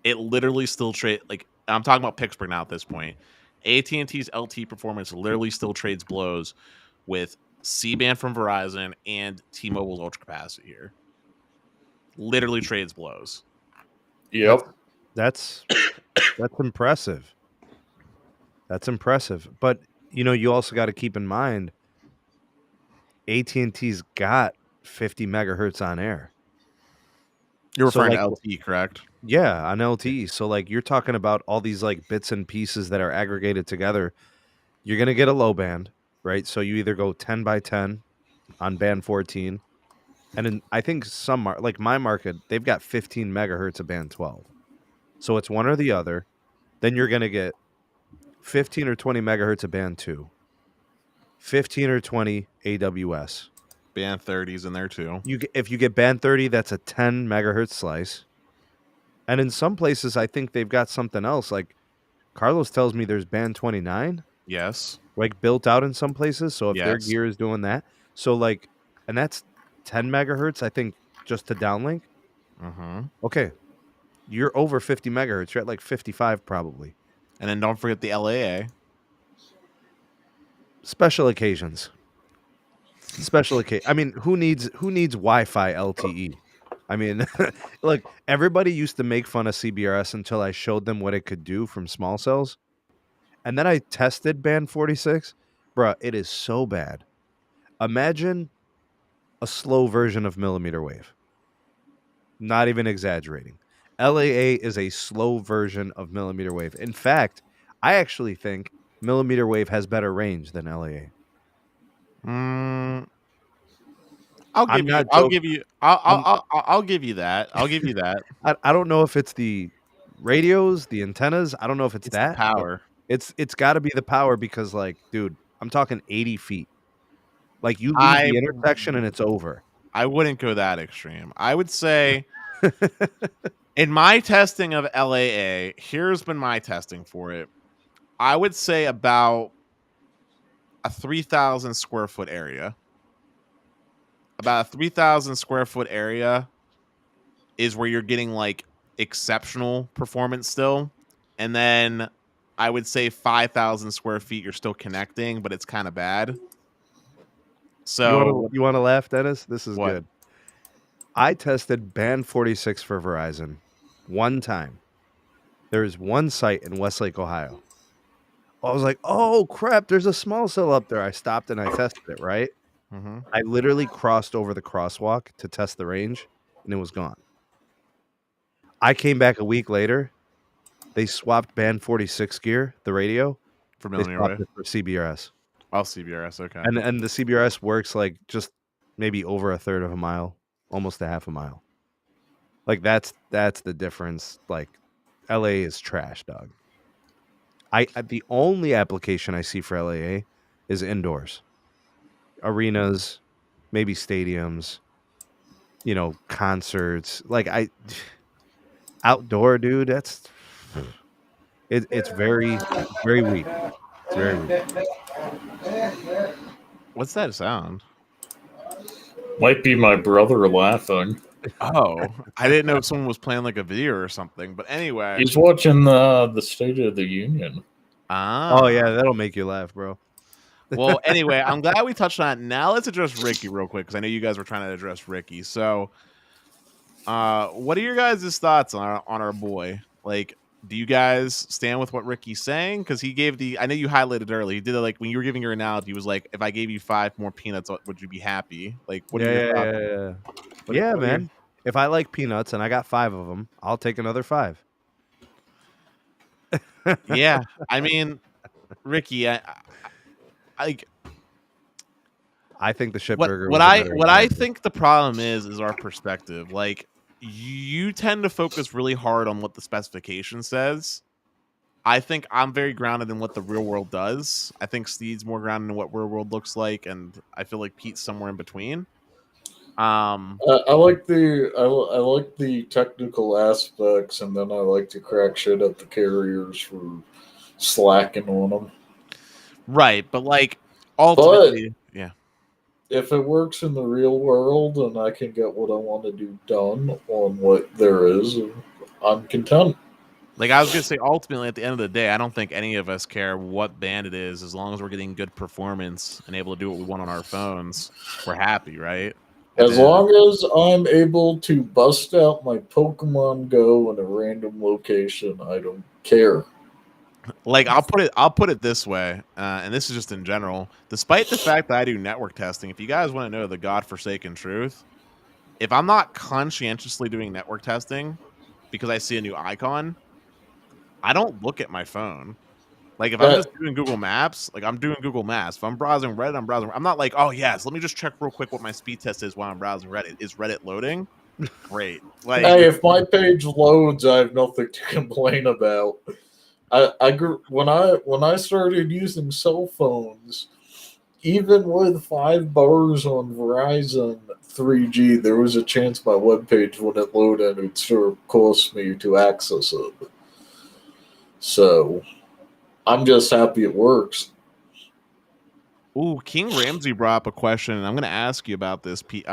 it literally still like I'm talking about Pittsburgh now at this point. AT&T's LTE performance literally still trades blows with C-band from Verizon and T-Mobile's ultra capacity here. Literally trades blows. Yep. That's impressive. That's impressive. But you also got to keep in mind AT&T's got 50 megahertz on air. You're referring to LTE, correct? Yeah, on LTE. So like you're talking about all these like bits and pieces that are aggregated together. You're going to get a low band, right? So you either go 10 by 10 on band 14. And I think like my market, they've got 15 megahertz of band 12. So it's one or the other. Then you're going to get 15 or 20 megahertz of band 2. 15 or 20 AWS. Band 30's in there too. If you get band 30, that's a 10 megahertz slice. And in some places, I think they've got something else. Like Carlos tells me there's band 29, Yes. like built out in some places. So if their Yes. gear is doing that, so like, and that's 10 megahertz, I think, just to downlink. Mm-hmm. Okay, you're over 50 megahertz. You're at like 55 probably. And then don't forget the LAA. Special occasions. I mean, who needs Wi-Fi LTE? I mean, look, everybody used to make fun of CBRS until I showed them what it could do from small cells. And then I tested band 46. Bruh, it is so bad. Imagine a slow version of millimeter wave. Not even exaggerating. LAA is a slow version of millimeter wave. In fact, I actually think millimeter wave has better range than LAA. I'll I'm give you. not I'll joking. give you. I'm I'll give you that. I'll give you that. I don't know if it's the radios, the antennas. I don't know if it's It's the that, but power. it's got to be the power because, like, dude, I'm talking 80 feet. Like, you leave I the intersection and it's over. I wouldn't go that extreme. I would say in my testing of LAA, here's been my testing for it. I would say about a 3,000 square foot area. About a 3,000 square foot area is where you're getting like exceptional performance still. And then I would say 5,000 square feet, you're still connecting, but it's kind of bad. So You want to laugh, Dennis? This is what? good. I tested band 46 for Verizon one time. There's one site in Westlake, Ohio. I was like, oh crap, there's a small cell up there. I stopped and I tested it, right? Mm-hmm. I literally crossed over the crosswalk to test the range and it was gone. I came back a week later. They swapped band 46 gear, the radio. For They millimeter swapped wave. it for CBRS. Oh, CBRS. Okay. And the CBRS works like just maybe over a third of a mile, almost a half a mile. Like that's the difference. Like LA is trash, dog. The only application I see for LAA is indoors. Arenas, maybe stadiums, concerts. Like outdoor, dude, it's very, very weak. It's very weak. What's that sound? Might be my brother laughing. Oh, I didn't know if someone was playing like a video or something. But anyway, He's watching the State of the Union. Oh yeah, that'll make you laugh, bro. Well, anyway, I'm glad we touched on it. Now let's address Ricky real quick because I know you guys were trying to address Ricky. So, what are your guys' thoughts on our boy? Like, do you guys stand with what Ricky's saying? Because he gave I know you highlighted early. He did it like when you were giving your analogy. He was like, if I gave you 5 more peanuts, would you be happy? Like, what are your thoughts? Yeah, man. If I like peanuts and I got 5 of them, I'll take another 5. Yeah, I mean, Ricky, I think the shit what burger. What I think the problem is our perspective. Like, you tend to focus really hard on what the specification says. I think I'm very grounded in what the real world does. I think Steed's more grounded in what real world looks like, and I feel like Pete's somewhere in between. I like the technical aspects, and then I like to crack shit at the carriers for slacking on them. Right, but like ultimately, yeah. If it works in the real world and I can get what I want to do done on what there is, I'm content. Like I was gonna say, ultimately, at the end of the day, I don't think any of us care what band it is, as long as we're getting good performance and able to do what we want on our phones. We're happy, right? As long as I'm able to bust out my Pokemon Go in a random location, I don't care. Like I'll put it this way, and this is just in general. Despite the fact that I do network testing, if you guys want to know the godforsaken truth, if I'm not conscientiously doing network testing because I see a new icon, I don't look at my phone. Like if I'm just doing Google Maps, like I'm doing Google Maps. If I'm browsing Reddit, I'm browsing. I'm not like, oh yes, let me just check real quick what my speed test is while I'm browsing Reddit. Is Reddit loading? Great. Like, hey, if my page loads, I have nothing to complain about. When I started using cell phones, even with 5 bars on Verizon, 3G, there was a chance my webpage wouldn't load and it would sort of cost me to access it. So I'm just happy it works. Ooh, King Ramsey brought up a question, and I'm going to ask you about this, Sneak,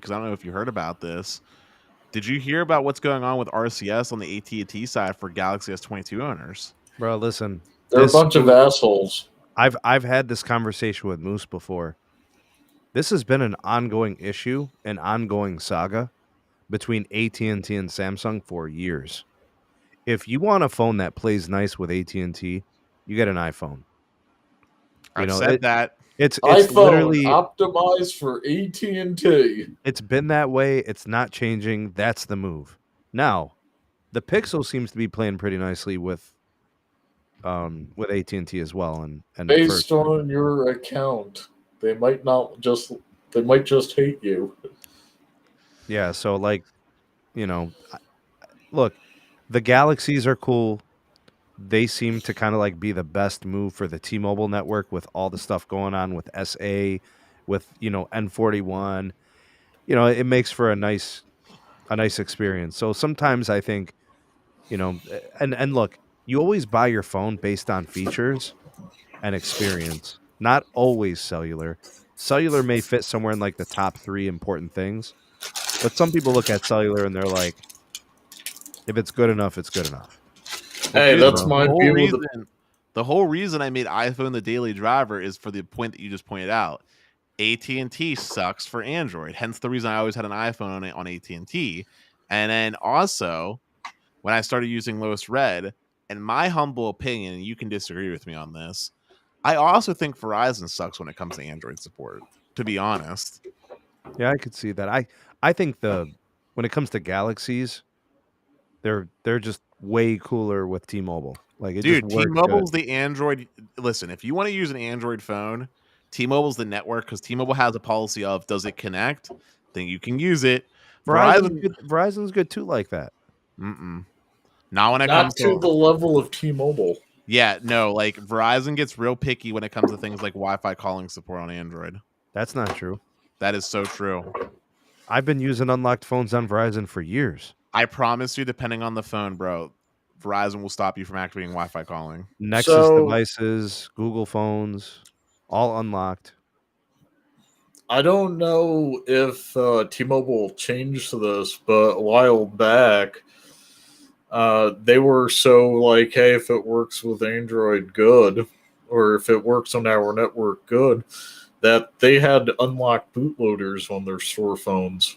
because I don't know if you heard about this. Did you hear about what's going on with RCS on the AT&T side for Galaxy S22 owners? Bro, listen. They're a bunch of assholes. I've had this conversation with Moose before. This has been an ongoing issue, an ongoing saga between AT&T and Samsung for years. If you want a phone that plays nice with AT&T, you get an iPhone. I've said that. It's iPhone literally optimized for AT&T. It's been that way. It's not changing. That's the move. Now, the Pixel seems to be playing pretty nicely with AT&T as well, and based on your account, they might just hate you. Yeah, so like, look, the Galaxies are cool. They seem to kind of like be the best move for the T-Mobile network with all the stuff going on with SA, with N41. It makes for a nice experience. So sometimes I think, and look, you always buy your phone based on features and experience, not always cellular. Cellular may fit somewhere in like the top 3 important things, but some people look at cellular and they're like, if it's good enough, it's good enough. Hey, that's my view. The whole reason I made iPhone the daily driver is for the point that you just pointed out. AT&T sucks for Android, hence the reason I always had an iPhone on AT&T. And then also, when I started using Lois Red, in my humble opinion, and you can disagree with me on this, I also think Verizon sucks when it comes to Android support, to be honest. Yeah, I could see that. I think when it comes to Galaxies, they're just way cooler with T-Mobile. Like Dude, T-Mobile's the Android. Listen, if you want to use an Android phone, T-Mobile's the network, because T-Mobile has a policy of, does it connect? Then you can use it. Verizon's good too, like that. Not when it comes to the level of T-Mobile. Yeah, no, like Verizon gets real picky when it comes to things like Wi-Fi calling support on Android. That's not true. That is so true. I've been using unlocked phones on Verizon for years. I promise you, depending on the phone, bro, Verizon will stop you from activating Wi-Fi calling. Nexus devices, Google phones, all unlocked. I don't know if T-Mobile changed this, but a while back, they were so like, hey, if it works with Android, good, or if it works on our network, good, that they had unlocked bootloaders on their store phones.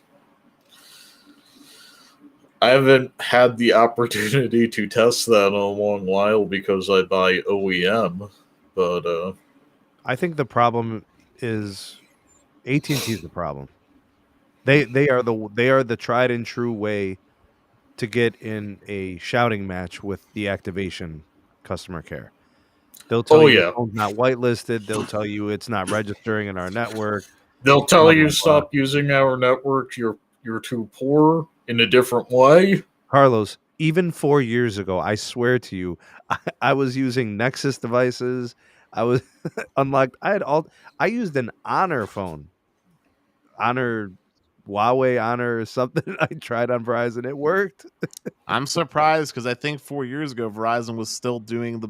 I haven't had the opportunity to test that in a long while because I buy OEM, but I think the problem is AT&T is the problem. They are the tried and true way to get in a shouting match with the activation customer care. They'll tell you your phone's not whitelisted. They'll tell you it's not registering in our network. They'll tell you stop using our network. You're too poor in a different way. Carlos, even 4 years ago, I swear to you, I was using Nexus devices. I was unlocked. I used an Honor phone. Huawei Honor or something. I tried on Verizon. It worked. I'm surprised because I think 4 years ago, Verizon was still doing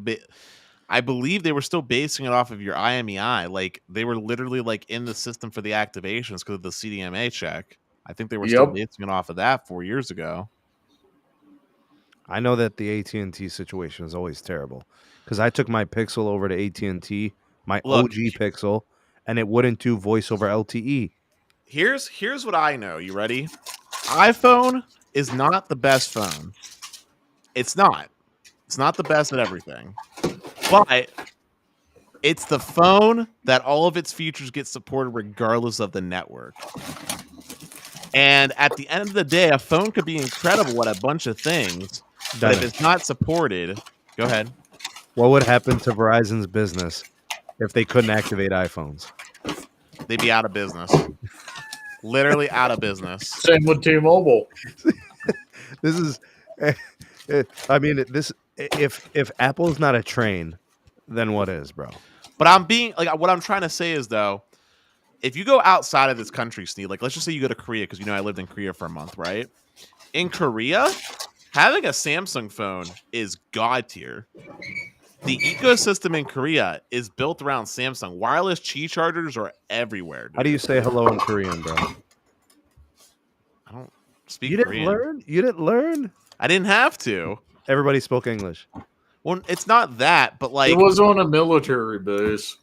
I believe they were still basing it off of your IMEI. Like they were literally like in the system for the activations because of the CDMA check. I think they were still basing it off of that 4 years ago. I know that the AT&T situation is always terrible because I took my Pixel over to AT&T, my OG Pixel, and it wouldn't do voice over LTE. Here's what I know. You ready? iPhone is not the best phone. It's not. It's not the best at everything. But it's the phone that all of its features get supported regardless of the network. And at the end of the day, a phone could be incredible at a bunch of things, but if it's not supported, go ahead. What would happen to Verizon's business if they couldn't activate iPhones? They'd be out of business. Literally out of business. Same with T-Mobile. This is, I mean, this. If Apple's not a train, then what is, bro? But I'm being like, what I'm trying to say is though, if you go outside of this country, Sneed, like let's just say you go to Korea, because I lived in Korea for a month, right? In Korea, having a Samsung phone is god tier. The ecosystem in Korea is built around Samsung. Wireless Qi chargers are everywhere. Dude. How do you say hello in Korean, bro? I don't speak You didn't Korean. learn? You didn't learn? I didn't have to. Everybody spoke English. Well, it's not that, but like it was on a military base.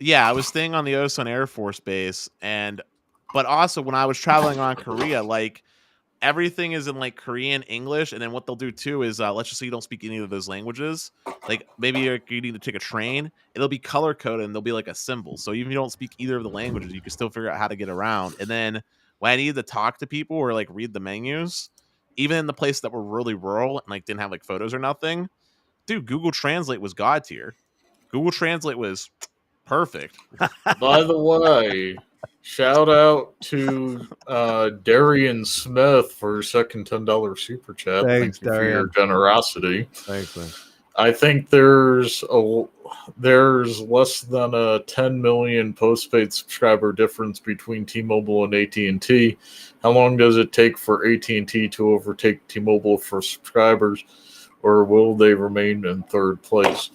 Yeah, I was staying on the Osan Air Force Base, but also when I was traveling around Korea, like everything is in like Korean, English, and then what they'll do too is let's just say you don't speak any of those languages. Like maybe you need to take a train, it'll be color coded and there'll be like a symbol. So even if you don't speak either of the languages, you can still figure out how to get around. And then when I needed to talk to people or like read the menus, even in the places that were really rural and like didn't have like photos or nothing, dude, Google Translate was god tier. Google Translate was perfect. By the way, shout out to Darian Smith for a second $10 super chat. Thanks, Thank you for your Darian. generosity. Thanks, man. I think there's less than a 10 million postpaid subscriber difference between T-Mobile and AT&T. How long does it take for AT&T to overtake T-Mobile for subscribers, or will they remain in third place?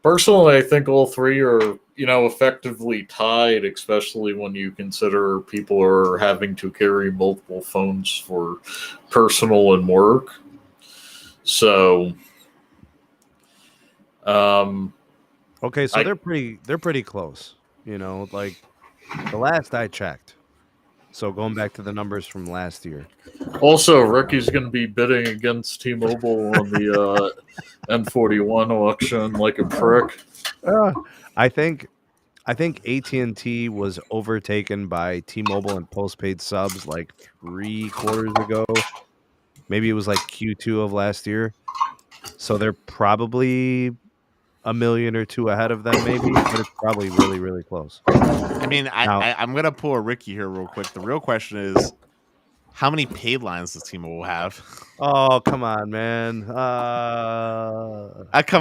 Personally, I think all three are, effectively tied, especially when you consider people are having to carry multiple phones for personal and work. So, okay, so they're pretty close. Like the last I checked. So going back to the numbers from last year. Also, Ricky's going to be bidding against T-Mobile on the N41 auction like a prick. I think AT&T was overtaken by T-Mobile and postpaid subs like 3 quarters ago. Maybe it was like Q2 of last year. So they're probably a million or two ahead of them, maybe, but it's probably really, really close. I mean, I'm going to pull a Ricky here real quick. The real question is, how many paid lines does T-Mobile have? Oh, come on, man. Come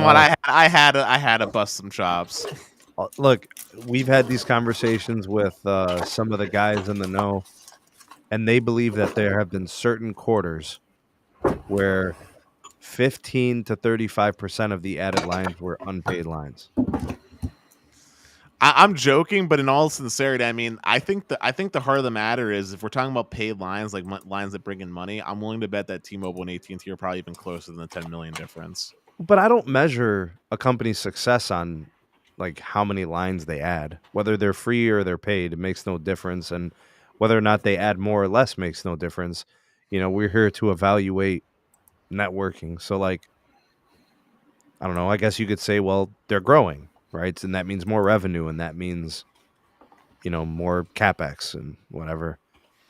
on. I had to bust some chops. Look, we've had these conversations with some of the guys in the know, and they believe that there have been certain quarters where 15 to 35% of the added lines were unpaid lines. I'm joking, but in all sincerity, I mean, I think the heart of the matter is if we're talking about paid lines, like lines that bring in money, I'm willing to bet that T-Mobile and AT&T are probably even closer than the 10 million difference. But I don't measure a company's success on like how many lines they add. Whether they're free or they're paid, it makes no difference. And whether or not they add more or less makes no difference. We're here to evaluate networking. So like, I don't know, I guess you could say, well, they're growing, right? And that means more revenue, and that means, more CapEx and whatever.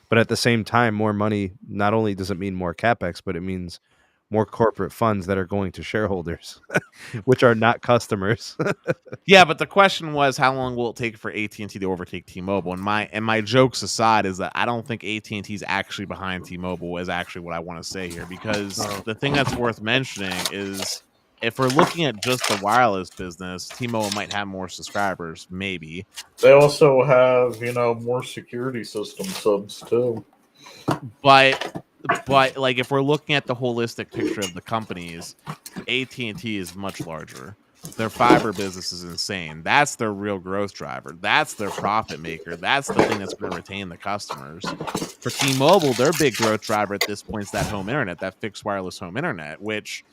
But at the same time, more money, not only does it mean more CapEx, but it means more corporate funds that are going to shareholders, which are not customers. Yeah, but the question was, how long will it take for AT&T to overtake T-Mobile? And my jokes aside is that I don't think AT&T is actually behind T-Mobile is actually what I want to say here, because the thing that's worth mentioning is if we're looking at just the wireless business, T-Mobile might have more subscribers, maybe. They also have, more security system subs too. But like if we're looking at the holistic picture of the companies, AT&T is much larger. Their fiber business is insane. That's their real growth driver. That's their profit maker. That's the thing that's going to retain the customers. For T-Mobile, their big growth driver at this point is that home internet, that fixed wireless home internet, which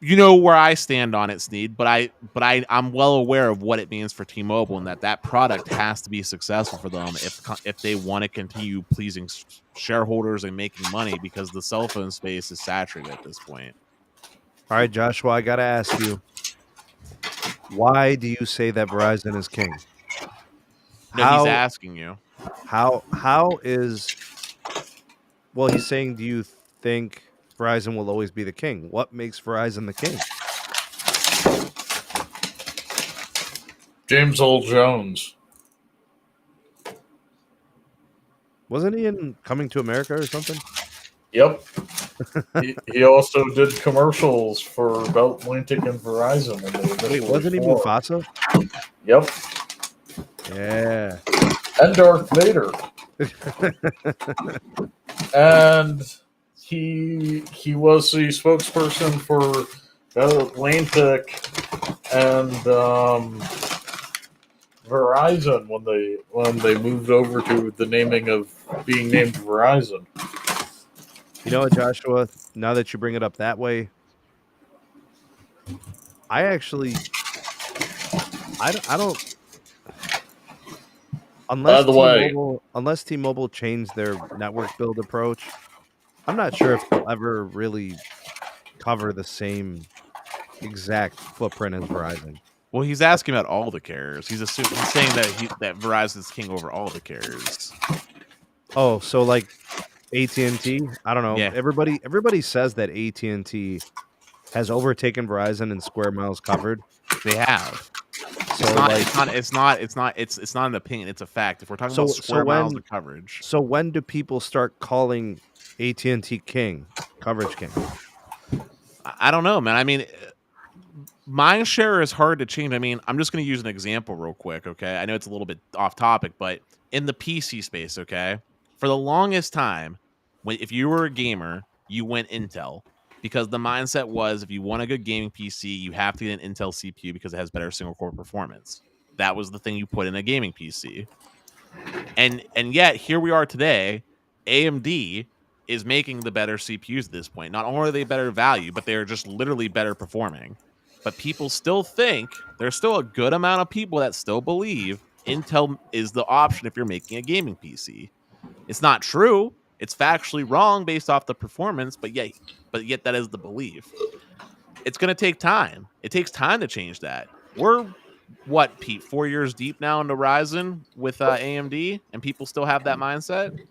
where I stand on it, Sneed, but I'm well aware of what it means for T-Mobile and that product has to be successful for them if they want to continue pleasing shareholders and making money, because the cell phone space is saturated at this point. All right, Joshua, I got to ask you, why do you say that Verizon is king? No, he's asking you. How is... Well, he's saying, do you think Verizon will always be the king? What makes Verizon the king? James Earl Jones. Wasn't he in Coming to America or something? Yep. he also did commercials for Bell Atlantic and Verizon. Wait, wasn't he Mufasa? Yep. Yeah. And Darth Vader. And he was the spokesperson for Atlantic and Verizon when they moved over to the naming of being named Verizon. You know what, Joshua? Now that you bring it up that way, I actually, I don't. By the way, Unless T-Mobile changed their network build approach, I'm not sure if they'll ever really cover the same exact footprint as Verizon. Well, he's asking about all the carriers. He's saying that Verizon's king over all the carriers. Oh, so like AT&T? I don't know. Yeah. Everybody says that AT&T has overtaken Verizon in square miles covered. They have. So it's not an opinion. It's a fact. If we're talking about square miles of coverage. So when do people start calling AT&T king, coverage king? I don't know, man. I mean, mind share is hard to change. I mean, I'm just going to use an example real quick, okay? I know it's a little bit off topic, but in the PC space, okay? For the longest time, if you were a gamer, you went Intel. Because the mindset was, if you want a good gaming PC, you have to get an Intel CPU because it has better single core performance. That was the thing you put in a gaming PC. And yet, here we are today, AMD is making the better CPUs at this point. Not only are they better value, but they're just literally better performing. But people still think, there's still a good amount of people that still believe Intel is the option if you're making a gaming PC. It's not true. It's factually wrong based off the performance, but yet that is the belief. It's going to take time. It takes time to change that. We're, what, Pete, 4 years deep now into Ryzen with AMD, and people still have that mindset?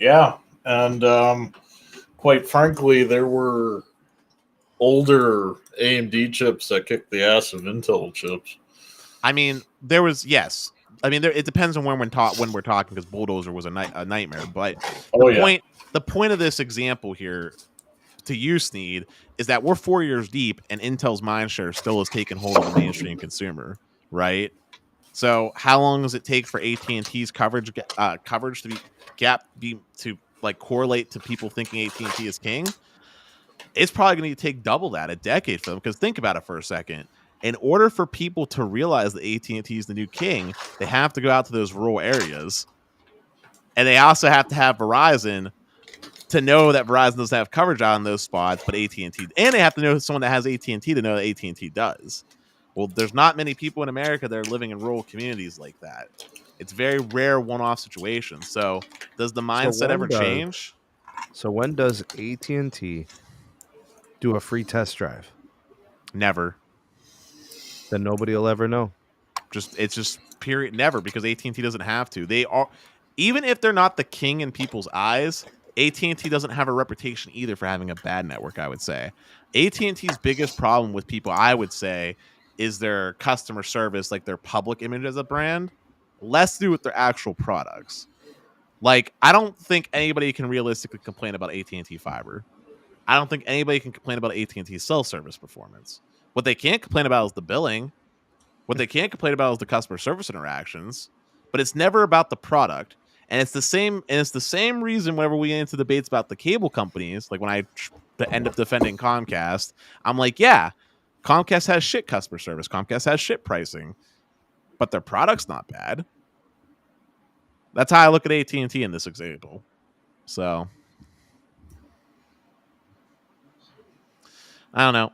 Yeah, and quite frankly, there were older AMD chips that kicked the ass of Intel chips. I mean, there was, yes. I mean, it depends on when we're talking, because Bulldozer was a nightmare. But the point of this example here, to you, Sneed, is that we're 4 years deep, and Intel's mindshare still has taken hold of the mainstream consumer, right? So, how long does it take for AT&T's coverage to correlate to people thinking AT&T is king? It's probably going to take double that, a decade for them. Because think about it for a second. In order for people to realize that AT&T is the new king, they have to go out to those rural areas. And they also have to have Verizon to know that Verizon doesn't have coverage out in those spots, but AT&T. And they have to know someone that has AT&T to know that AT&T does. Well, there's not many people in America that are living in rural communities like that. It's very rare one-off situations. So does the mindset ever change? So when does AT&T do a free test drive? Never. Then nobody will ever know. It's just period never, because AT&T doesn't have to. They are, even if they're not the king in people's eyes, AT&T doesn't have a reputation either for having a bad network, I would say. AT&T's biggest problem with people, I would say, is their customer service, like their public image as a brand, less to do with their actual products. Like, I don't think anybody can realistically complain about AT&T fiber. I don't think anybody can complain about AT&T cell service performance. What they can't complain about is the billing. What they can't complain about is the customer service interactions. But it's never about the product. And it's the same reason whenever we get into debates about the cable companies, like when I end up defending Comcast, I'm like, yeah, Comcast has shit customer service. Comcast has shit pricing. But their product's not bad. That's how I look at AT&T in this example. So, I don't know.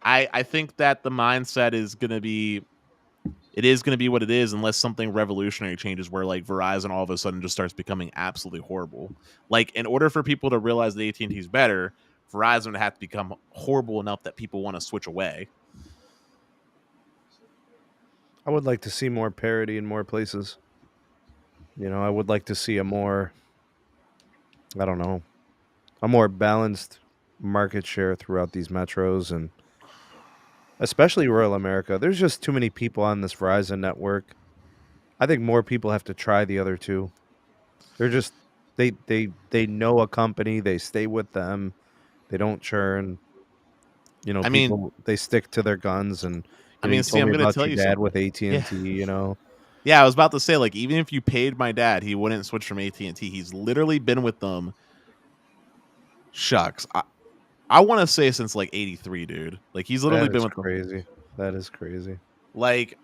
I think that the mindset is going to be what it is, unless something revolutionary changes where like Verizon all of a sudden just starts becoming absolutely horrible. Like, in order for people to realize that AT&T is better, Verizon would have to become horrible enough that people want to switch away. I would like to see more parity in more places. You know, I would like to see a more balanced market share throughout these metros, and especially rural America. There's just too many people on this Verizon network. I think more people have to try the other two. They're just they know a company, they stay with them, they don't churn. You know, they stick to their guns. And I'm going to tell you dad something with AT&T. Yeah. You know, Yeah, I was about to say, like, even if you paid my dad, he wouldn't switch from AT&T. He's literally been with them. Shucks. I want to say since like 83, dude. Like, he's literally That been is with them. crazy. That is crazy. Like,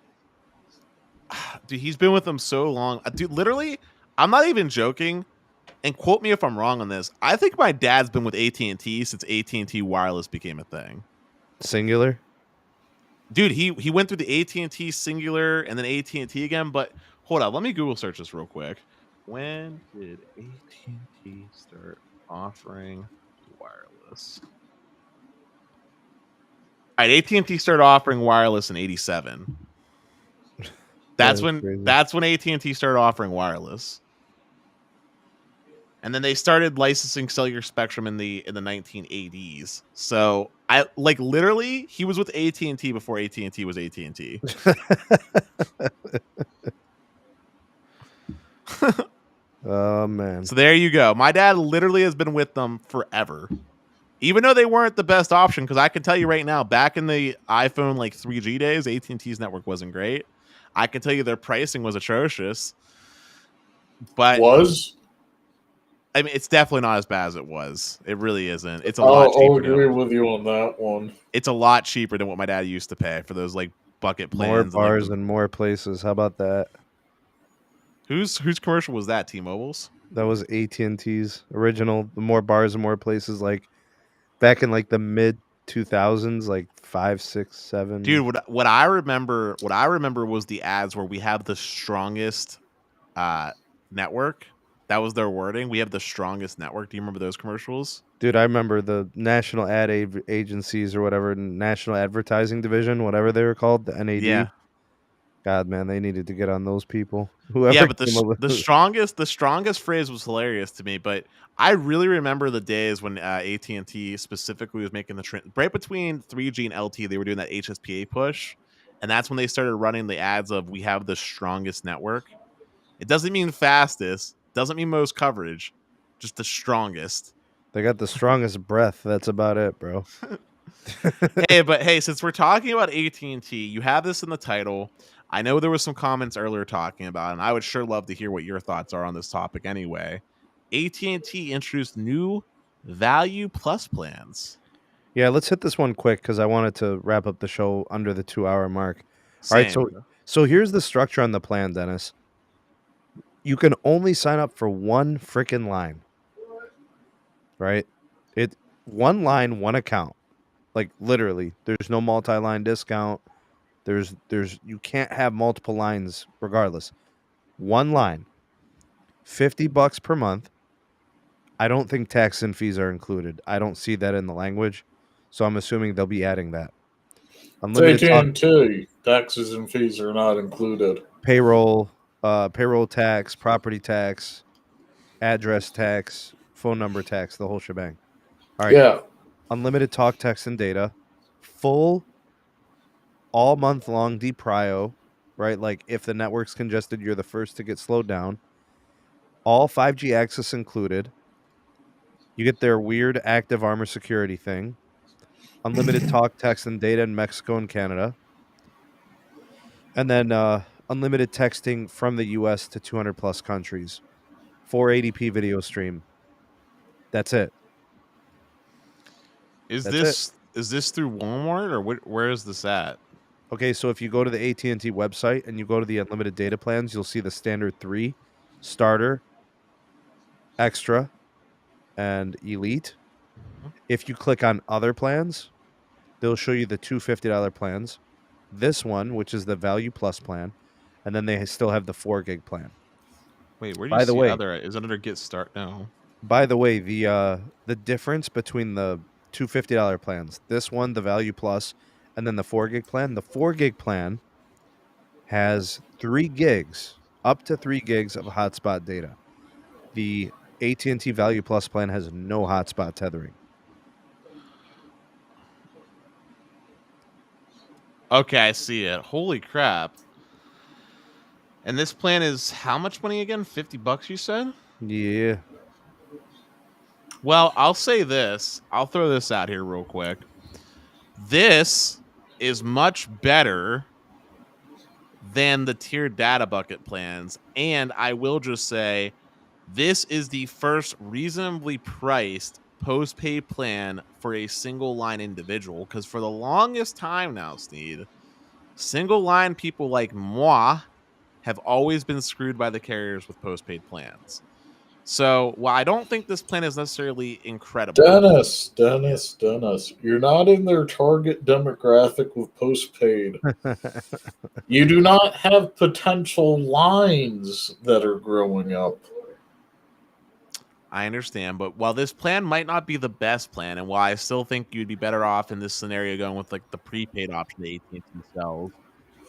dude, he's been with them so long. Dude, literally, I'm not even joking. And quote me if I'm wrong on this. I think my dad's been with AT&T since AT&T Wireless became a thing. Singular? Dude, he went through the AT&T Singular and then AT&T again. But hold on, let me Google search this real quick. When did AT&T start offering wireless? All right, AT&T started offering wireless in '87. That's when crazy. AT&T started offering wireless. And then they started licensing cellular spectrum in the 1980s. So I like literally he was with AT&T before AT&T was AT&T. Oh man. So there you go. My dad literally has been with them forever. Even though they weren't the best option, because I can tell you right now, back in the iPhone like 3G days, AT&T's network wasn't great. I can tell you their pricing was atrocious. But I mean, it's definitely not as bad as it was. It really isn't. It's a lot cheaper. I'll agree with you on that one. It's a lot cheaper than what my dad used to pay for those like bucket More plans. bars and more places. How about that? Whose commercial was that? T-Mobile's? That was AT&T's original. The more bars and more places, like back in like the mid 2000s, like 5, 6, 7. Dude, what I remember was the ads where we have the strongest network. That was their wording. We have the strongest network. Do you remember those commercials? Dude, I remember the national ad agencies or whatever, national advertising division, whatever they were called, the NAD. Yeah. God, man, they needed to get on those people. Yeah, but the strongest phrase was hilarious to me. But I really remember the days when AT&T specifically was making the right between 3G and LTE. They were doing that HSPA push, and that's when they started running the ads of "We have the strongest network." It doesn't mean fastest, doesn't mean most coverage, just the strongest. They got the strongest breath. That's about it, bro. Hey, since we're talking about AT&T, you have this in the title. I know there was some comments earlier talking about it, and I would sure love to hear what your thoughts are on this topic anyway. AT&T introduced new Value Plus plans. Yeah, let's hit this one quick because I wanted to wrap up the show under the 2-hour mark. Same. All right, so here's the structure on the plan, Dennis. You can only sign up for one freaking line, right? One line, one account. Like literally, there's no multi-line discount. There's you can't have multiple lines regardless. One line, $50 per month. I don't think tax and fees are included. I don't see that in the language, so I'm assuming they'll be adding that. Unlimited AT&T, taxes and fees are not included. Payroll tax, property tax, address tax, phone number tax, the whole shebang. All right. Yeah. Unlimited talk, text, and data. Full all month long deprio, right? Like if the network's congested, you're the first to get slowed down. All 5G access included. You get their weird active armor security thing. Unlimited talk, text, and data in Mexico and Canada. And then unlimited texting from the US to 200 plus countries. 480p video stream. That's it. Is this through Walmart or where is this at? Okay, so if you go to the AT&T website and you go to the unlimited data plans, you'll see the standard 3, starter, extra, and elite. If you click on other plans, they'll show you the two $50 plans. This one, which is the Value Plus plan, and then they still have the 4 gig plan. Wait, where do you see other? Is it under Get Start? No. By the way, the difference between the two $50 plans, this one, the Value Plus, and then the 4 gig plan. The 4 gig plan has 3 gigs, up to 3 gigs of hotspot data. The AT&T Value Plus plan has no hotspot tethering. Okay, I see it. Holy crap. And this plan is how much money again? $50 you said? Yeah. Well, I'll say this. I'll throw this out here real quick. This is much better than the tiered data bucket plans. And I will just say, this is the first reasonably priced postpaid plan for a single line individual. Because for the longest time now, Sneed, single line people like moi have always been screwed by the carriers with postpaid plans. So while I don't think this plan is necessarily incredible, Dennis, you're not in their target demographic with postpaid. You do not have potential lines that are growing up. I understand, but while this plan might not be the best plan, and while I still think you'd be better off in this scenario going with like the prepaid option that AT&T sells,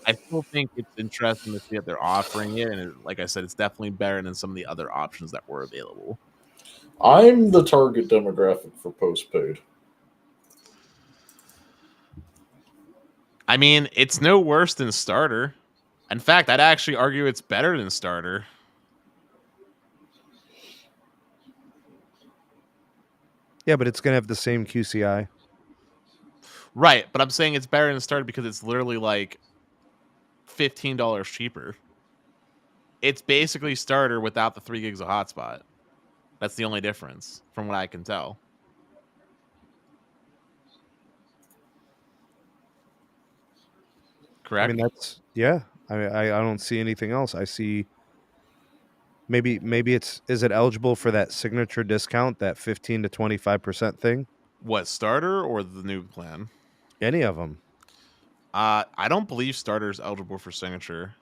I still think it's interesting to see that they're offering it, and like I said, it's definitely better than some of the other options that were available. I'm the target demographic for postpaid. I mean, it's no worse than Starter. In fact, I'd actually argue it's better than Starter. Yeah, but it's going to have the same QCI. Right, but I'm saying it's better than Starter because it's literally like $15 cheaper. It's basically Starter without the 3 gigs of hotspot. That's the only difference from what I can tell. Correct? I mean, that's, yeah. I don't see anything else. I see maybe is it eligible for that signature discount, that 15 to 25% thing? What, Starter or the new plan? Any of them. I don't believe Starter is eligible for signature.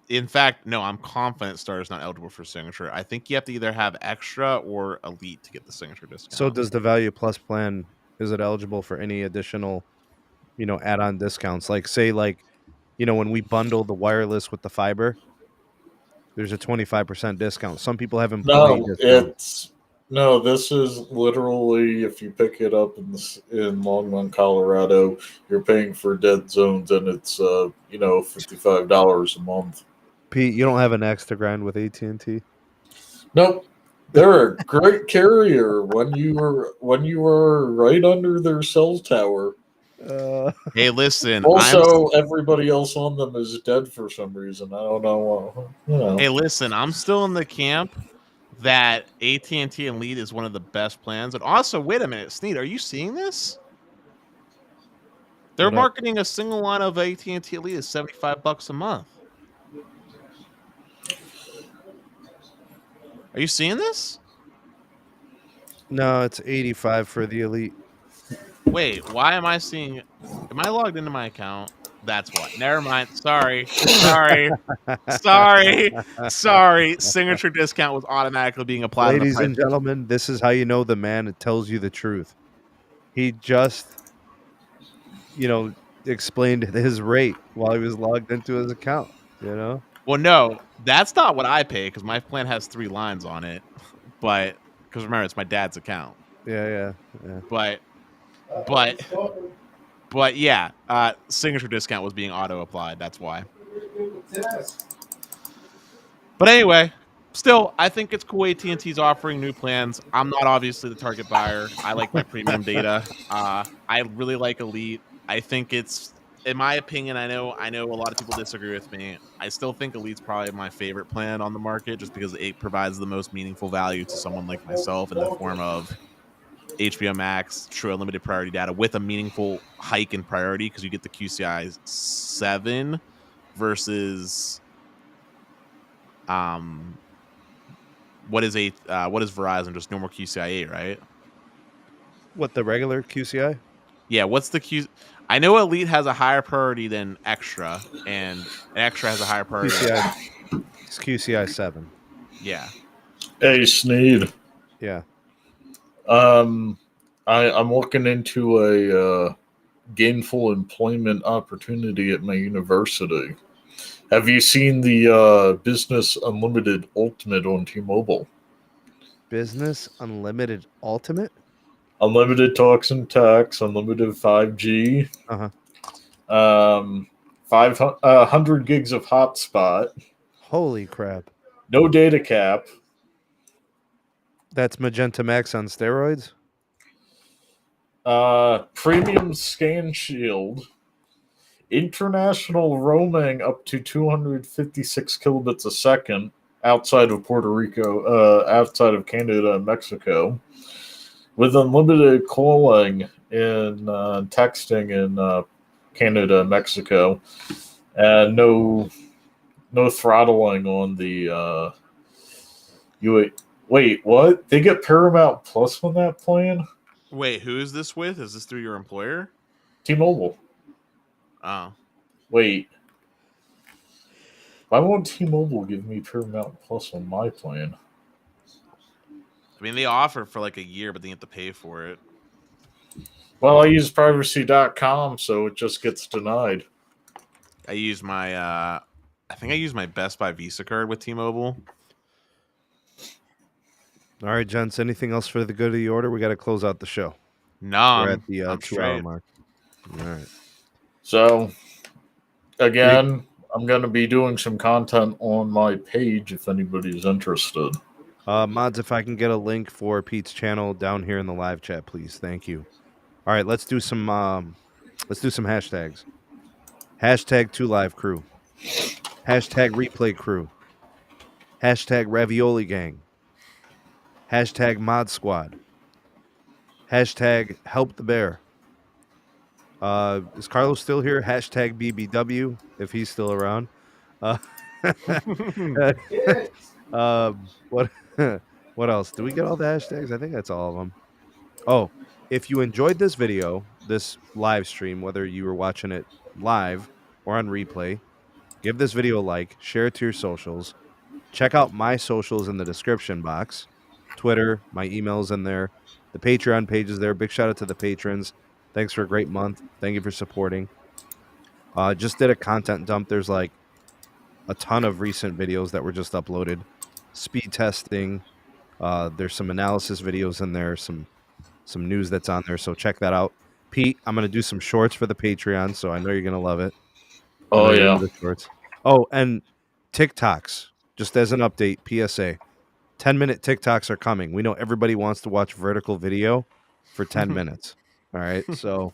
In fact, no, I'm confident Starter's not eligible for signature. I think you have to either have extra or elite to get the signature discount. So does the Value Plus plan, is it eligible for any additional, add-on discounts? Like, say, when we bundle the wireless with the fiber, there's a 25% discount. Some people have employee discounts. This is literally, if you pick it up in Longmont, Colorado, you're paying for dead zones, and it's $55 a month. Pete, you don't have an axe to grind with AT&T? Nope. They're a great carrier when you were right under their cell tower. Hey, listen. Also, everybody else on them is dead for some reason. I don't know. Hey, listen. I'm still in the camp that AT&T and Elite is one of the best plans. And also, wait a minute, Sneed, are you seeing this? They're marketing a single line of AT&T Elite as $75 a month. Are you seeing this? No, it's 85 for the Elite. Wait, why am I seeing? Am I logged into my account? That's what. Never mind. Sorry. Signature discount was automatically being applied. Ladies and gentlemen, this is how you know the man tells you the truth. He just, explained his rate while he was logged into his account. Well, no, that's not what I pay because my plan has 3 lines on it. But because remember, it's my dad's account. Yeah. But yeah, signature discount was being auto applied. That's why. But anyway, still, I think it's cool AT&T's offering new plans. I'm not obviously the target buyer. I like my premium data. I really like Elite. I think it's, in my opinion, I know a lot of people disagree with me. I still think Elite's probably my favorite plan on the market just because it provides the most meaningful value to someone like myself in the form of HBO Max, true unlimited priority data with a meaningful hike in priority because you get the QCI 7 versus what is Verizon? Just normal QCI 8, right? What, the regular QCI? Yeah, what's the Q? I know Elite has a higher priority than Extra, and Extra has a higher priority. It's QCI 7. Yeah. Hey, Sneed. Yeah. I'm looking into a gainful employment opportunity at my university. Have you seen the Business Unlimited Ultimate on T-Mobile? Business Unlimited Ultimate? Unlimited talks and texts, unlimited 5G. 500 gigs of hotspot. Holy crap. No data cap. That's Magenta MAX on steroids? Premium Scan Shield. international roaming up to 256 kilobits a second outside of Puerto Rico, outside of Canada and Mexico, with unlimited calling and texting in Canada and Mexico, and no throttling on the. Wait, what? They get Paramount Plus on that plan? Wait, who is this with? Is this through your employer? T-Mobile. Oh. Wait. Why won't T-Mobile give me Paramount Plus on my plan? I mean, they offer for like a year, but then you have to pay for it. Well, I use privacy.com, so it just gets denied. I use my I think I use my Best Buy Visa card with T-Mobile. All right, gents. Anything else for the good of the order? We got to close out the show. No, we're at the 2 hour straight. mark. All right. So, again, I'm going to be doing some content on my page if anybody's interested. Mods, if I can get a link for Pete's channel down here in the live chat, please. Thank you. All right, let's do some hashtags. Hashtag 2LiveCrew. Hashtag Replay Crew. Hashtag Ravioli Gang. Hashtag Mod Squad. Hashtag Help the Bear. Is Carlos still here? Hashtag BBW, if he's still around. What what else? Do we get all the hashtags? I think that's all of them. Oh, if you enjoyed this video, this live stream, whether you were watching it live or on replay, give this video a like, share it to your socials. Check out my socials in the description box. Twitter, my email's in there. The Patreon page is there. Big shout out to the patrons. Thanks for a great month. Thank you for supporting. Just did a content dump. There's like a ton of recent videos that were just uploaded. Speed testing. There's some analysis videos in there, some news that's on there. So check that out. Pete, I'm going to do some shorts for the Patreon, so I know you're going to love it. Oh, yeah. The shorts. Oh, and TikToks. Just as an update, PSA. 10-minute TikToks are coming. We know everybody wants to watch vertical video for 10 minutes. All right. So,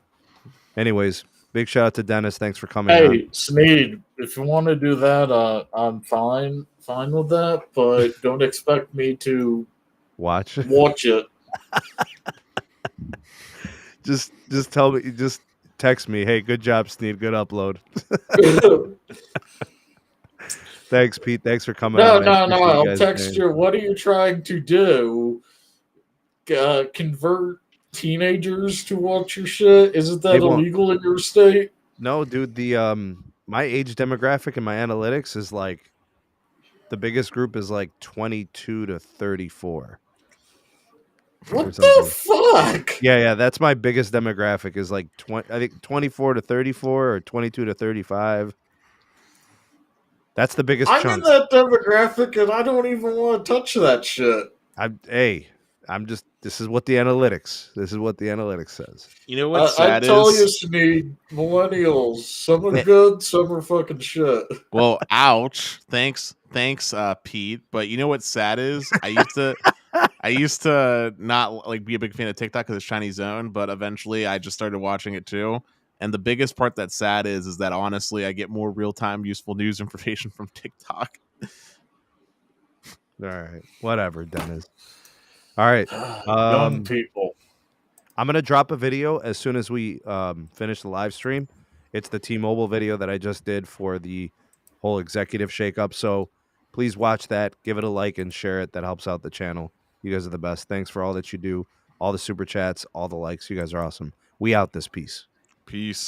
anyways, big shout out to Dennis. Thanks for coming on. Hey, Sneed, if you want to do that, I'm fine with that, but don't expect me to watch it. Just tell me, just text me. Hey, good job, Sneed. Good upload. Thanks, Pete. Thanks for coming on. No. I'll text you. What are you trying to do? Convert teenagers to watch your shit? Isn't that illegal in your state? No, dude. The my age demographic and my analytics is like the biggest group is like 22 to 34. What the fuck? Yeah. That's my biggest demographic is like 20. I think 24 to 34 or 22 to 35. That's the biggest chunk. I'm in that demographic, and I don't even want to touch that shit. This is what the analytics says. You know what's sad I tell you, Sneed, millennials, some are good, some are fucking shit. Well, ouch. Thanks, Pete. But you know what's sad is I used to not like be a big fan of TikTok because it's Chinese owned, but eventually I just started watching it too. And the biggest part that's sad is that honestly I get more real-time useful news information from TikTok. All right. Whatever, Dennis. All right. Young people. I'm going to drop a video as soon as we finish the live stream. It's the T-Mobile video that I just did for the whole executive shakeup. So please watch that. Give it a like and share it. That helps out the channel. You guys are the best. Thanks for all that you do. All the super chats, all the likes. You guys are awesome. We out this piece. Peace.